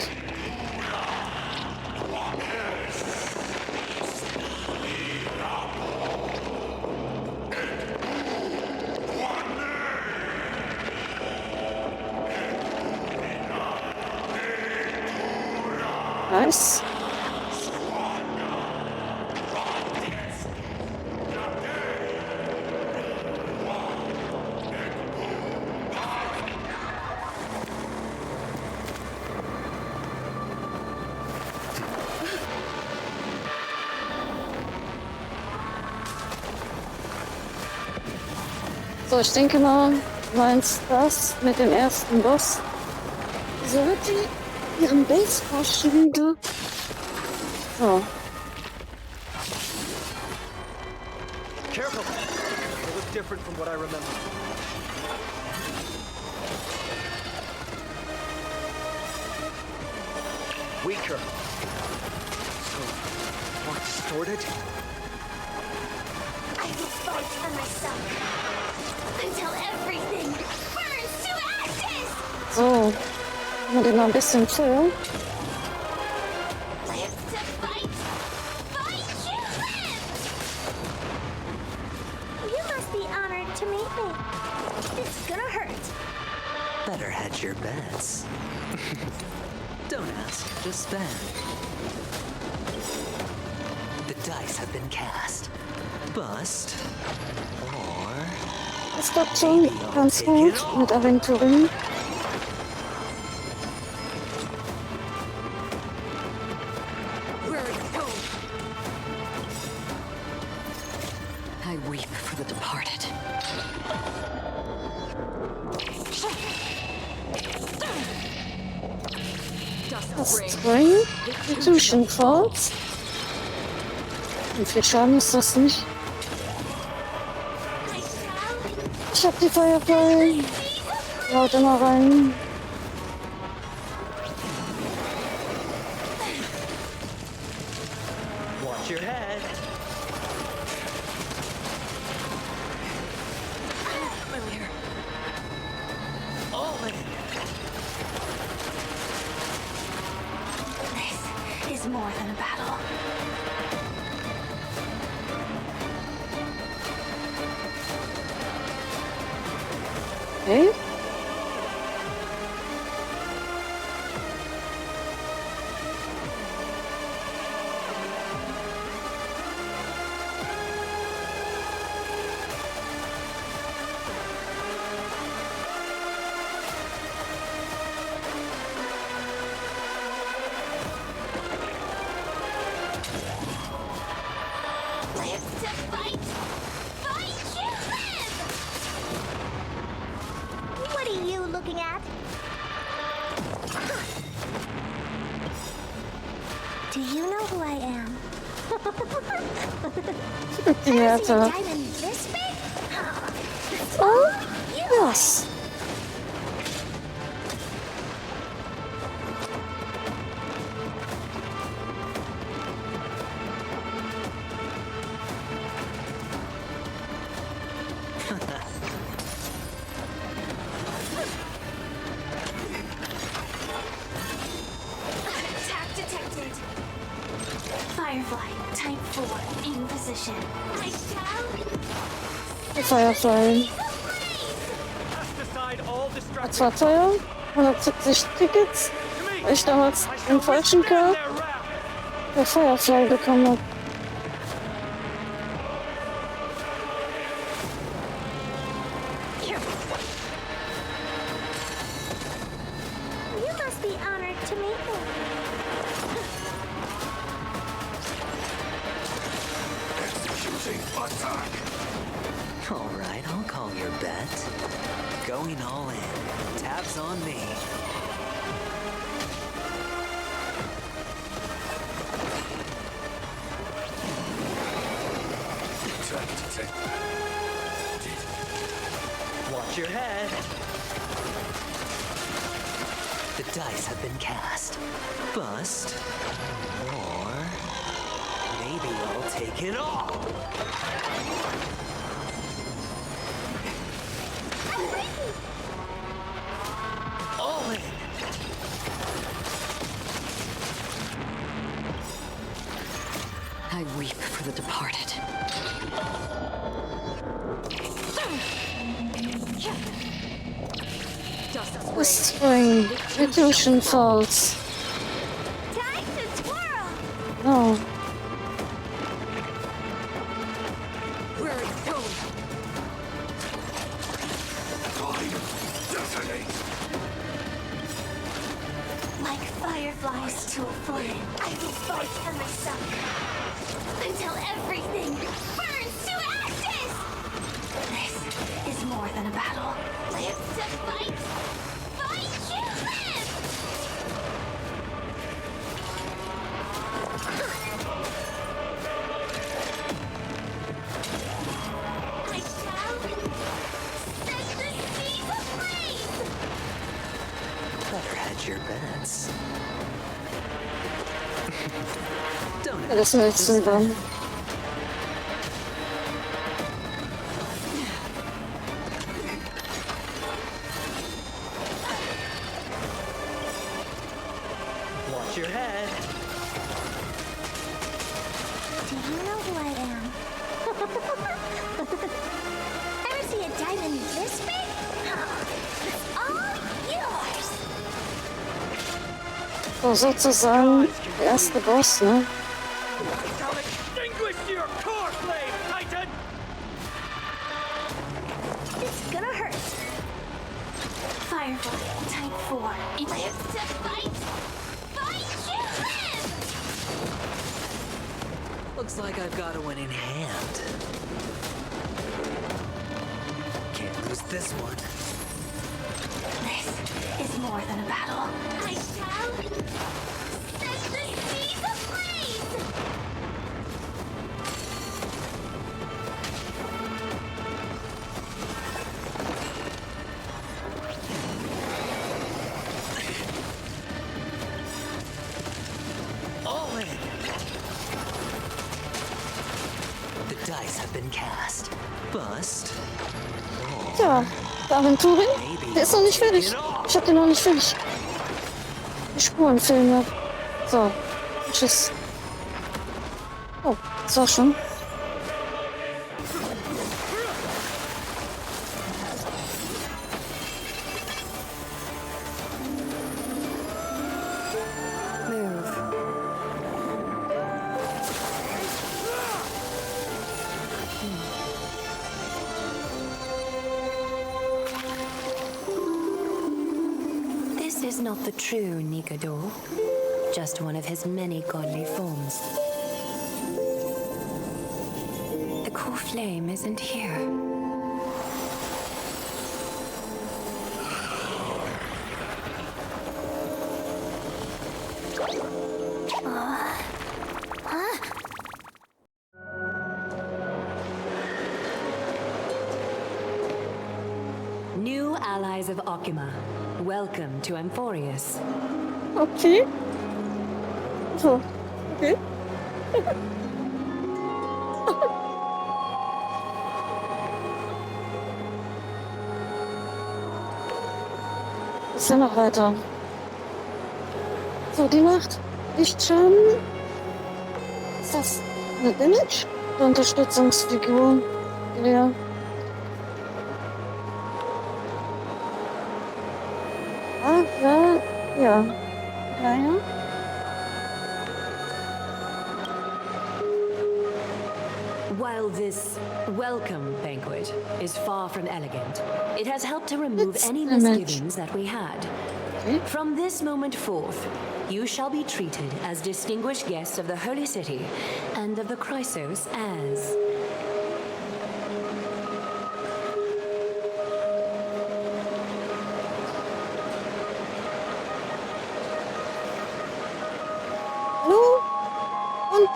Nice. So, ich denke mal, du meinst das mit dem ersten Boss. Wieso wird die ihren Base wieder? So. Careful! They look different from what I remember. Weaker. So, more distorted? I will fight for myself until everything burns to ashes! So. Machen wir den mal ein bisschen chill. Live to fight! Fight you live! You must be honored to meet me. It's gonna hurt. Better hedge your bets. Don't ask, just spend. The dice have been cast. Bust. Or... Das klappt schon ganz gut mit Aventurin. I weep for the departed. Das Spring, Institution Falls. Und viel Schaden ist das nicht. Ich hab die Firefly. Haut immer rein. Watch your head. This is more than a battle. Okay. Live to fight! Fight you live! What are you looking at? Do you know who I am? Yeah, Ever seen a diamond this big? Oh, yes. Attack detected. Firefly, type 4, in position. I shall... Die Firefly. Cast aside all Das distractions. war teuer. 170 Tickets. Weil ich damals den falschen Card der Firefly bekommen habe. You must be honored to meet me. All right, I'll call your bet. Going all in. Tabs on me. Watch your head. The dice have been cast. Bust. Or maybe I'll take it all. All in. I weep for the departed. Destroying Illusion Falls. Time to twirl! No. Where are you going? Like fireflies to a flame, I will fight for myself until everything burns to ashes! This is more than a battle. Live to fight! Fight to live! I shall set the seas ablaze! Better hedge your bets. Don't Das ist jetzt dran. Watch your head. Do you know who I am? Ever see a diamond this big? It's all yours! So sozusagen der erste Boss, ne? It's gonna hurt. Firefly, type 4. Live to fight! Fight to live! Looks like I've got a winning hand. Can't lose this one. This is more than a battle. I shall set the seas ablaze! All in. The dice have been cast. Bust. Tja, der Aventurin, der ist noch nicht fertig. Ich hab den noch nicht fertig. Die Spurenfilme. So, tschüss. Oh, das war's schon. This is not the true Nikador, just one of his many godly forms. The core flame isn't here. New allies of Okima, welcome to Amphorius. Okay. So, okay. Ist ja noch weiter. So, die macht Lichtschaden. Ist das eine Damage? Oder Unterstützungsfigur? Ja. Ah, ja. Ja. Ja, ja. While this welcome banquet is far from elegant, it has helped to remove any misgivings that we had. From this moment forth, you shall be treated as distinguished guests of the Holy City and of the Chrysos as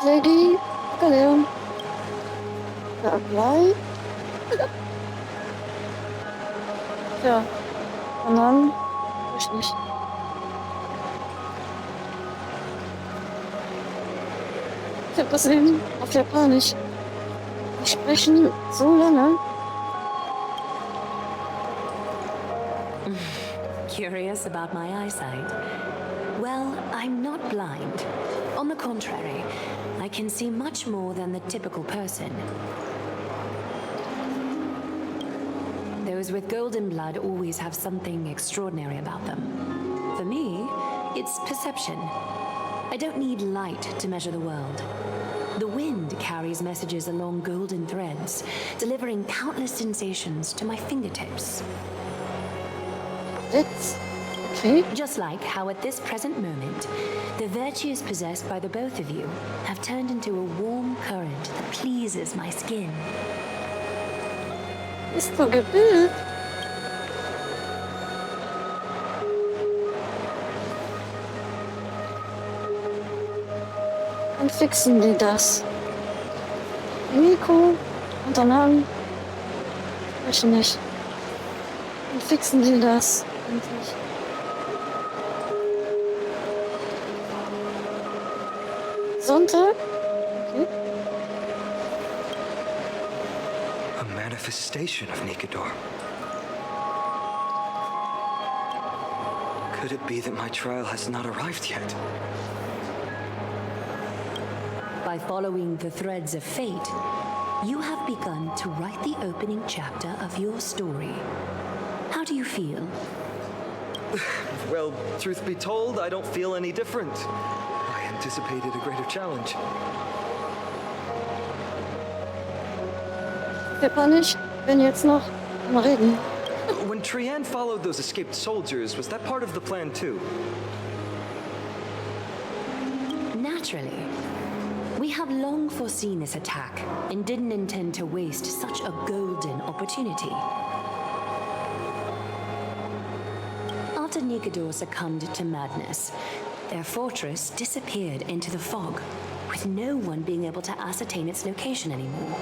Lady Galileo. Ja, gleich. Tja, und dann, ich nicht. Ich hab das eben auf Japanisch. Die sprechen so lange. Curious about my eyesight? Well, I'm not blind. On the contrary, I can see much more than the typical person. Those with golden blood always have something extraordinary about them. For me, it's perception. I don't need light to measure the world. The wind carries messages along golden threads, delivering countless sensations to my fingertips. That's okay. Just like how at this present moment, the virtues possessed by the both of you have turned into a warm current that pleases my skin. Ist so gebildet. Dann fixen die das. Nico und Danach sprechen nicht. Dann fixen die das endlich. Sonntag? Okay. A manifestation of Nikodor. Could it be that my trial has not arrived yet? By following the threads of fate, you have begun to write the opening chapter of your story. How do you feel? Well, truth be told, I don't feel any different. I anticipated a greater challenge. Japanisch, bin jetzt noch am Reden. When Trian followed those escaped soldiers, was that part of the plan too? Naturally. We have long foreseen this attack and didn't intend to waste such a golden opportunity. After Nikodor succumbed to madness, their fortress disappeared into the fog, with no one being able to ascertain its location anymore.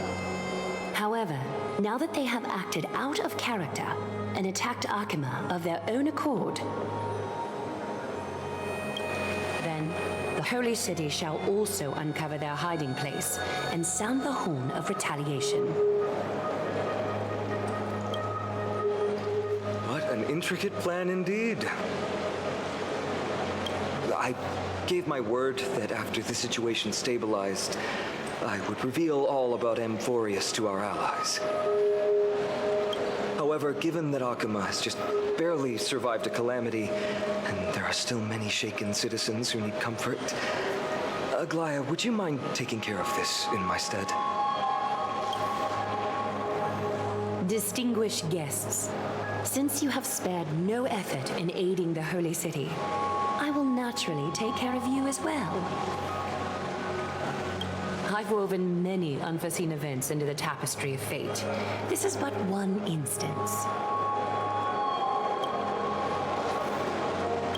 However, now that they have acted out of character and attacked Akima of their own accord, then the Holy City shall also uncover their hiding place and sound the horn of retaliation. What an intricate plan indeed. I gave my word that after the situation stabilized, I would reveal all about Amphorius to our allies. However, given that Akima has just barely survived a calamity, and there are still many shaken citizens who need comfort, Aglaya, would you mind taking care of this in my stead? Distinguished guests, since you have spared no effort in aiding the Holy City, I will naturally take care of you as well. I've woven many unforeseen events into the tapestry of fate. This is but one instance.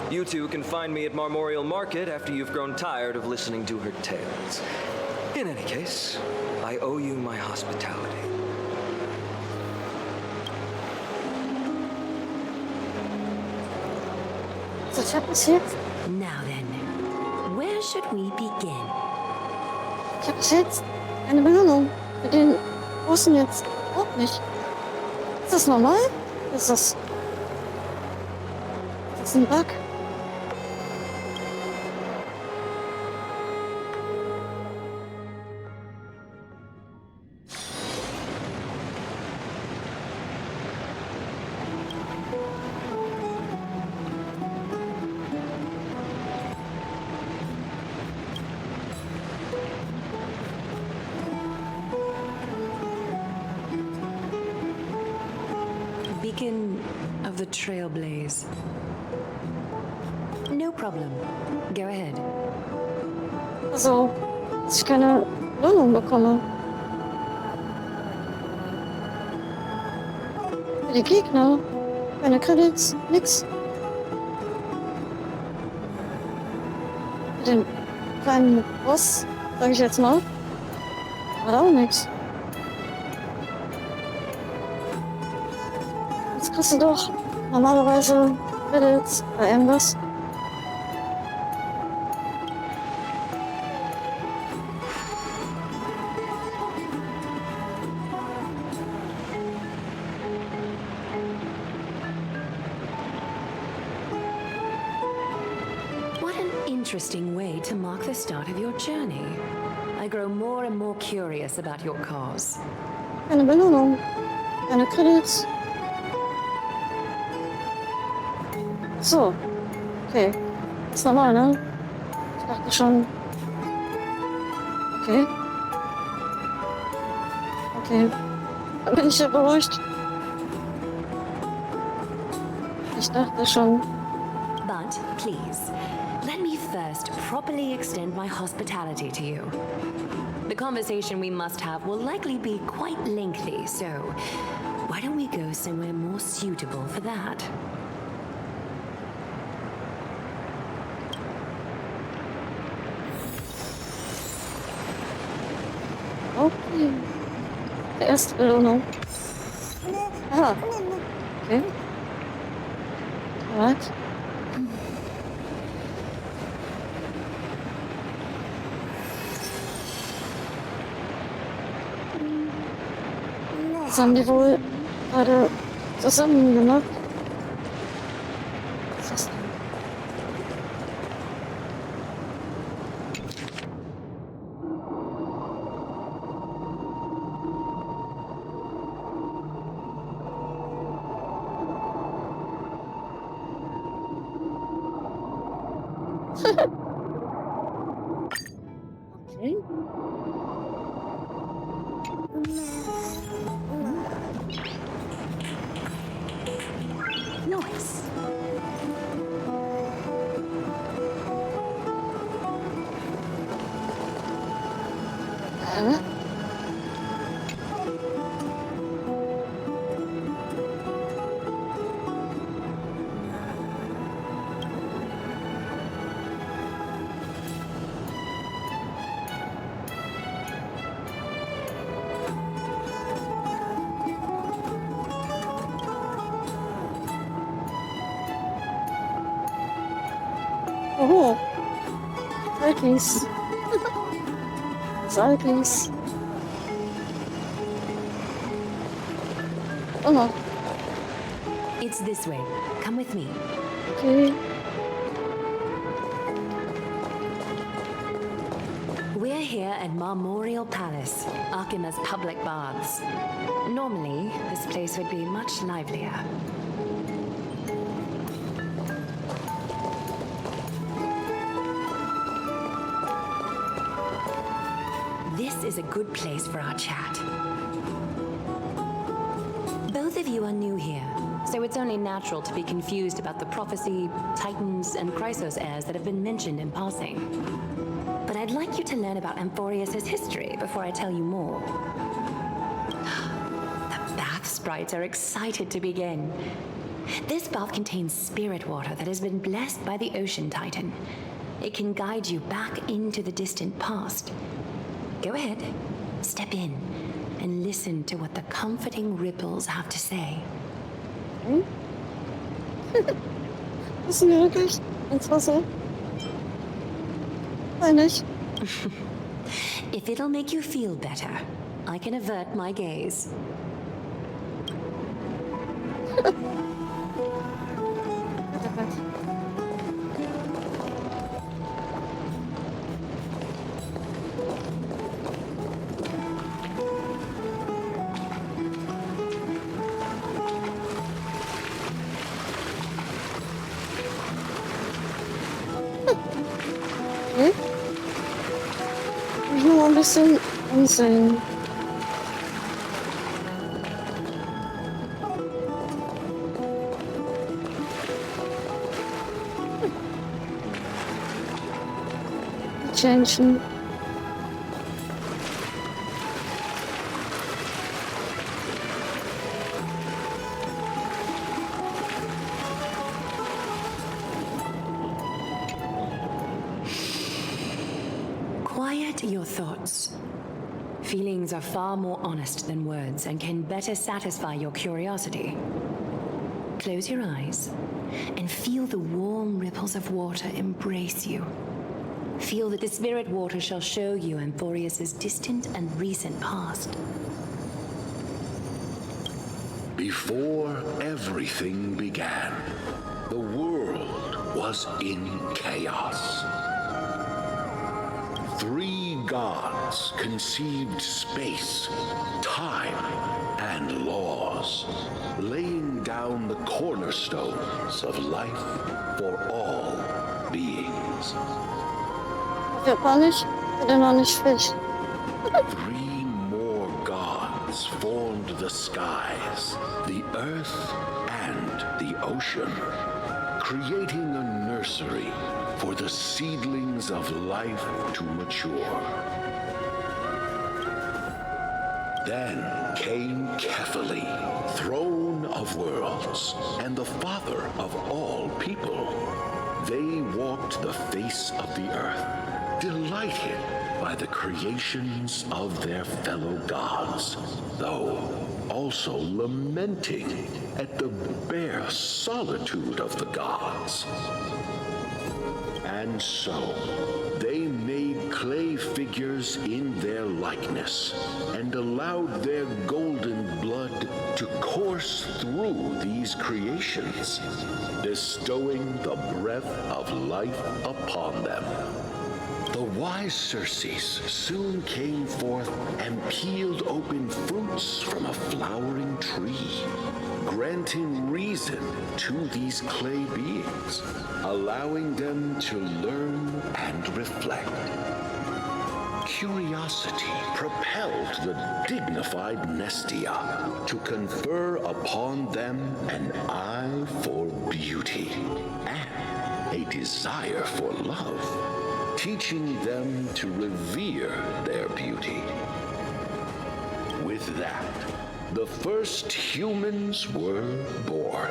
You two can find me at Marmorial Market after you've grown tired of listening to her tales. In any case, I owe you my hospitality. Was hat passiert? Now then, where should we begin? Ich habe bis jetzt keine Belohnung für den Großen jetzt auch nicht. Ist das normal? Ist das ein Bug? Beacon of the Trailblaze. No problem. Go ahead. Also, dass ich keine Belohnung bekomme. Für die Gegner. Keine Credits, nix. Für den kleinen Boss Sag ich jetzt mal. War auch nix. Jetzt kriegst du doch normalerweise Credits oder irgendwas. What an interesting way to mark the start of your journey. I grow more and more curious about your cause. Keine Belohnung. Keine Credits. So. Okay. Ist normal, ne? Ich dachte schon. Okay. Okay. Dann bin ich ja beruhigt. Ich dachte schon. But please, let me first properly extend my hospitality to you. The conversation we must have will likely be quite lengthy, so why don't we go somewhere more suitable for that? Okay. Die erste Belohnung. Ah. Okay. Alright. Was haben die wohl gerade zusammen gemacht? Was ist das denn? Okay. Nice. Oh. Alkis. Alkis. Oh. It's this way. Come with me. Okay. We're here at Marmorial Palace, Arkima's public baths. Normally, this place would be much livelier. This is a good place for our chat. Both of you are new here, so it's only natural to be confused about the prophecy, titans, and Chrysos heirs that have been mentioned in passing. But I'd like you to learn about Amphorius' history before I tell you more. The bath sprites are excited to begin. This bath contains spirit water that has been blessed by the ocean titan. It can guide you back into the distant past. Go ahead, step in, and listen to what the comforting ripples have to say. Wissen wir wirklich ins Wasser? Nein, nicht. If it'll make you feel better, I can avert my gaze. Okay. Ich will mal ein bisschen ansehen. Changen. Quiet Forget your thoughts. Feelings are far more honest than words and can better satisfy your curiosity. Close your eyes and feel the warm ripples of water embrace you. Feel that the spirit water shall show you Amphorius's distant and recent past. Before everything began, the world was in chaos. 3 gods conceived space, time, and laws, laying down the cornerstones of life for all beings. Japanisch oder noch nicht frisch? 3 more gods formed the skies, the earth, and the ocean, creating a nursery for the seedlings of life to mature. Then came Kefali, throne of worlds, and the father of all people. They walked the face of the earth, delighted by the creations of their fellow gods, though also lamenting at the bare solitude of the gods. And so, they made clay figures in their likeness and allowed their golden blood to course through these creations, bestowing the breath of life upon them. The wise Circes soon came forth and peeled open fruits from a flowering tree, granting reason to these clay beings, allowing them to learn and reflect. Curiosity propelled the dignified Nestia to confer upon them an eye for beauty and a desire for love, teaching them to revere their beauty. With that, the first humans were born.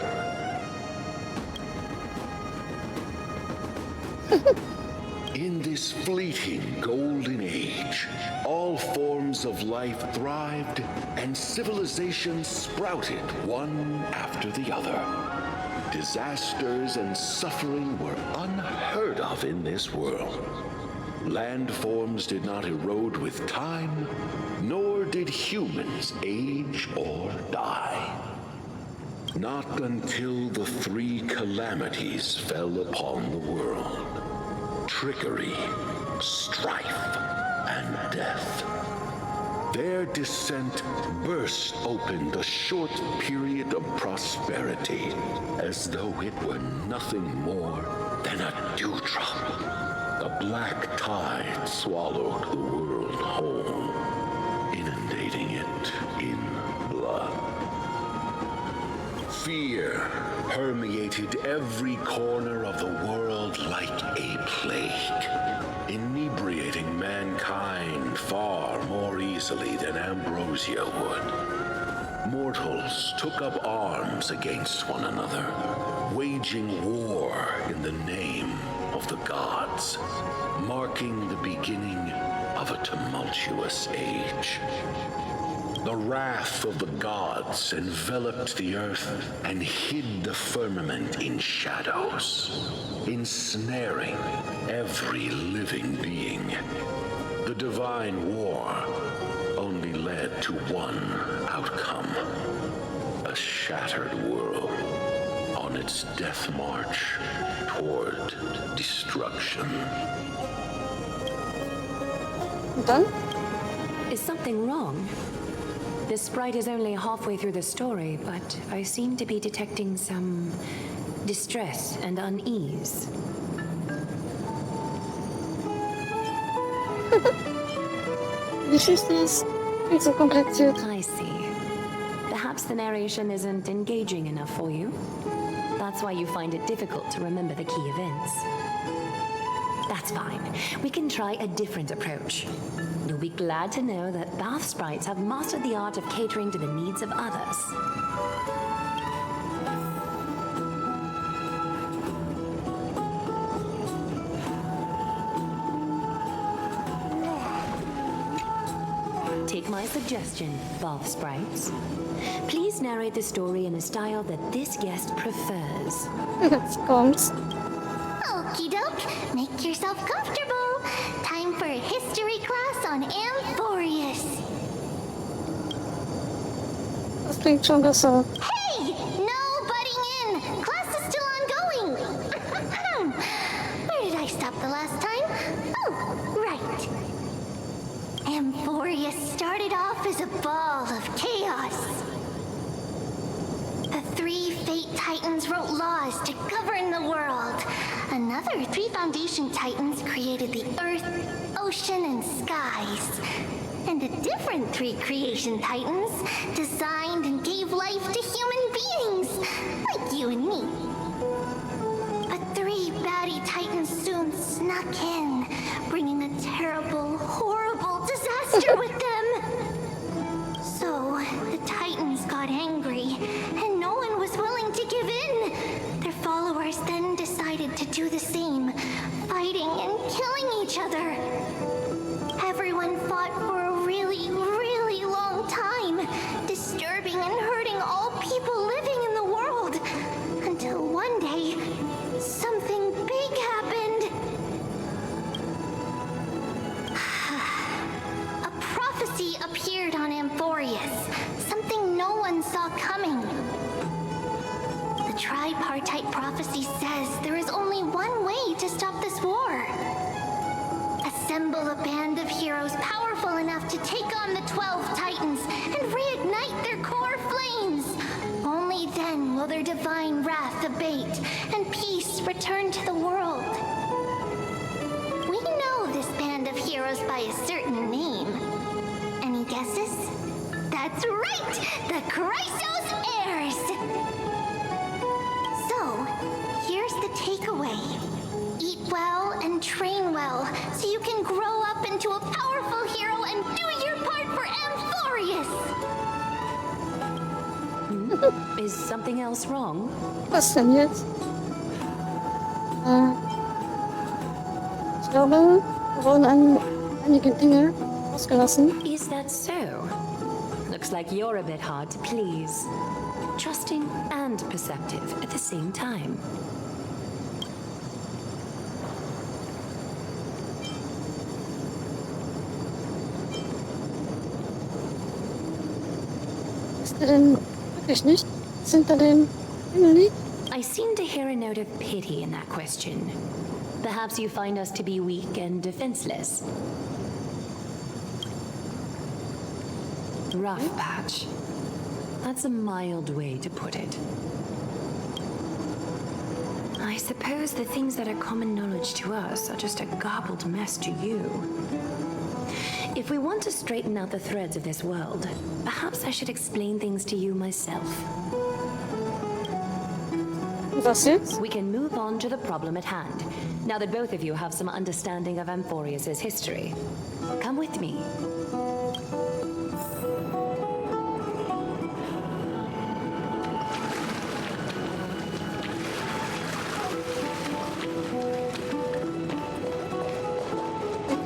In this fleeting golden age, all forms of life thrived and civilizations sprouted one after the other. Disasters and suffering were unheard of in this world. Landforms did not erode with time, nor did humans age or die. Not until the 3 calamities fell upon the world: trickery, strife, and death. Their descent burst open the short period of prosperity, as though it were nothing more than a dewdrop. The black tide swallowed the world whole, inundating it in blood. Fear permeated every corner of the world like a plague, inebriating mankind far more easily than ambrosia would. Mortals took up arms against one another, waging war in the name of the gods, marking the beginning of a tumultuous age. The wrath of the gods enveloped the earth and hid the firmament in shadows, ensnaring every living being. The divine war only led to one outcome: a shattered world on its death march toward destruction. Done? Is something wrong? This sprite is only halfway through the story, but I seem to be detecting some distress and unease. This is this. It's a complexity. I see. Perhaps the narration isn't engaging enough for you. That's why you find it difficult to remember the key events. That's fine. We can try a different approach. You'll be glad to know that bath sprites have mastered the art of catering to the needs of others. my suggestion, Bath Sprites. Please narrate the story in a style that this guest prefers. Jetzt kommt's. Okie doke, make yourself comfortable. Time for a history class on Amphorius. Das klingt schon besser. Hey! No butting in! Class is still ongoing! Where did I stop the last time? Oh, right. Amphorius started off as a ball of chaos. The 3 Fate Titans wrote laws to govern the world. Another 3 Foundation Titans created the earth, ocean, and skies. And a different 3 Creation Titans designed and gave life to human beings, like you and me. But 3 baddie Titans soon snuck in, bringing a terrible, horrible disaster with them. So, the Titans got angry, and no one was willing to give in. Their followers then decided to do the same, fighting and killing each other. Everyone fought for a really, really long time, disturbing and hurting all people living in the world. Until one day, something big happened. A prophecy appeared on Amphorius, something no one saw coming. The tripartite prophecy says there is only one way to stop this war. Assemble a band of heroes powerful enough to take on the 12 Titans and reignite their core flames. Only then will their divine wrath abate and peace return to the world. We know this band of heroes by a certain name. Any guesses? That's right! The Chrysos Heirs! So, here's the takeaway. Eat well and train well, so you can grow up into a powerful hero and do your part for Amphorius! Is something else wrong? Was denn jetzt? Ich glaube, wir wurden einige Dinge ausgelassen. Is that so? Looks like you're a bit hard to please. Trusting and perceptive at the same time. Ist er denn wirklich nicht? Was hinter dem Himmel liegt? I seem to hear a note of pity in that question. Perhaps you find us to be weak and defenseless. Rough patch. That's a mild way to put it. I suppose the things that are common knowledge to us are just a garbled mess to you. If we want to straighten out the threads of this world, perhaps I should explain things to you myself. Was jetzt? We can move on to the problem at hand, now that both of you have some understanding of Amphorius' history. Come with me.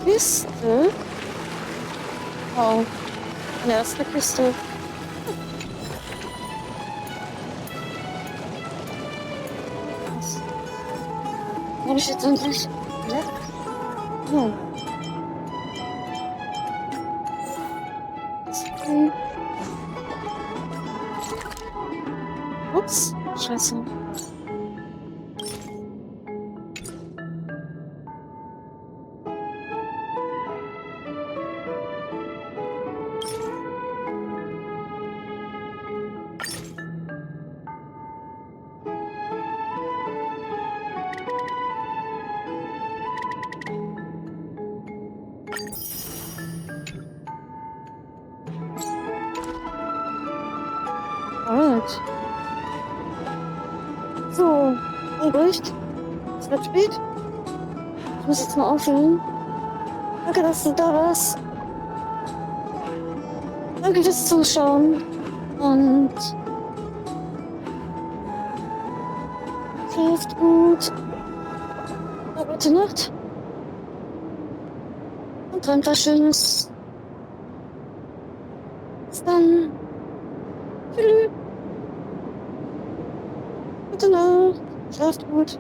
Kiste? Wow. Eine erste Kiste. Was? Habe ich jetzt endlich... Oh. Ups. Scheiße. Alright. So, Albrecht. Es wird spät. Ich muss jetzt mal aufhören. Danke, dass du da warst. Danke fürs Zuschauen. Und schlaft gut. Eine gute Nacht. Und träumt was Schönes. dann. Tschüss. Gute Nacht. Schlaft gut.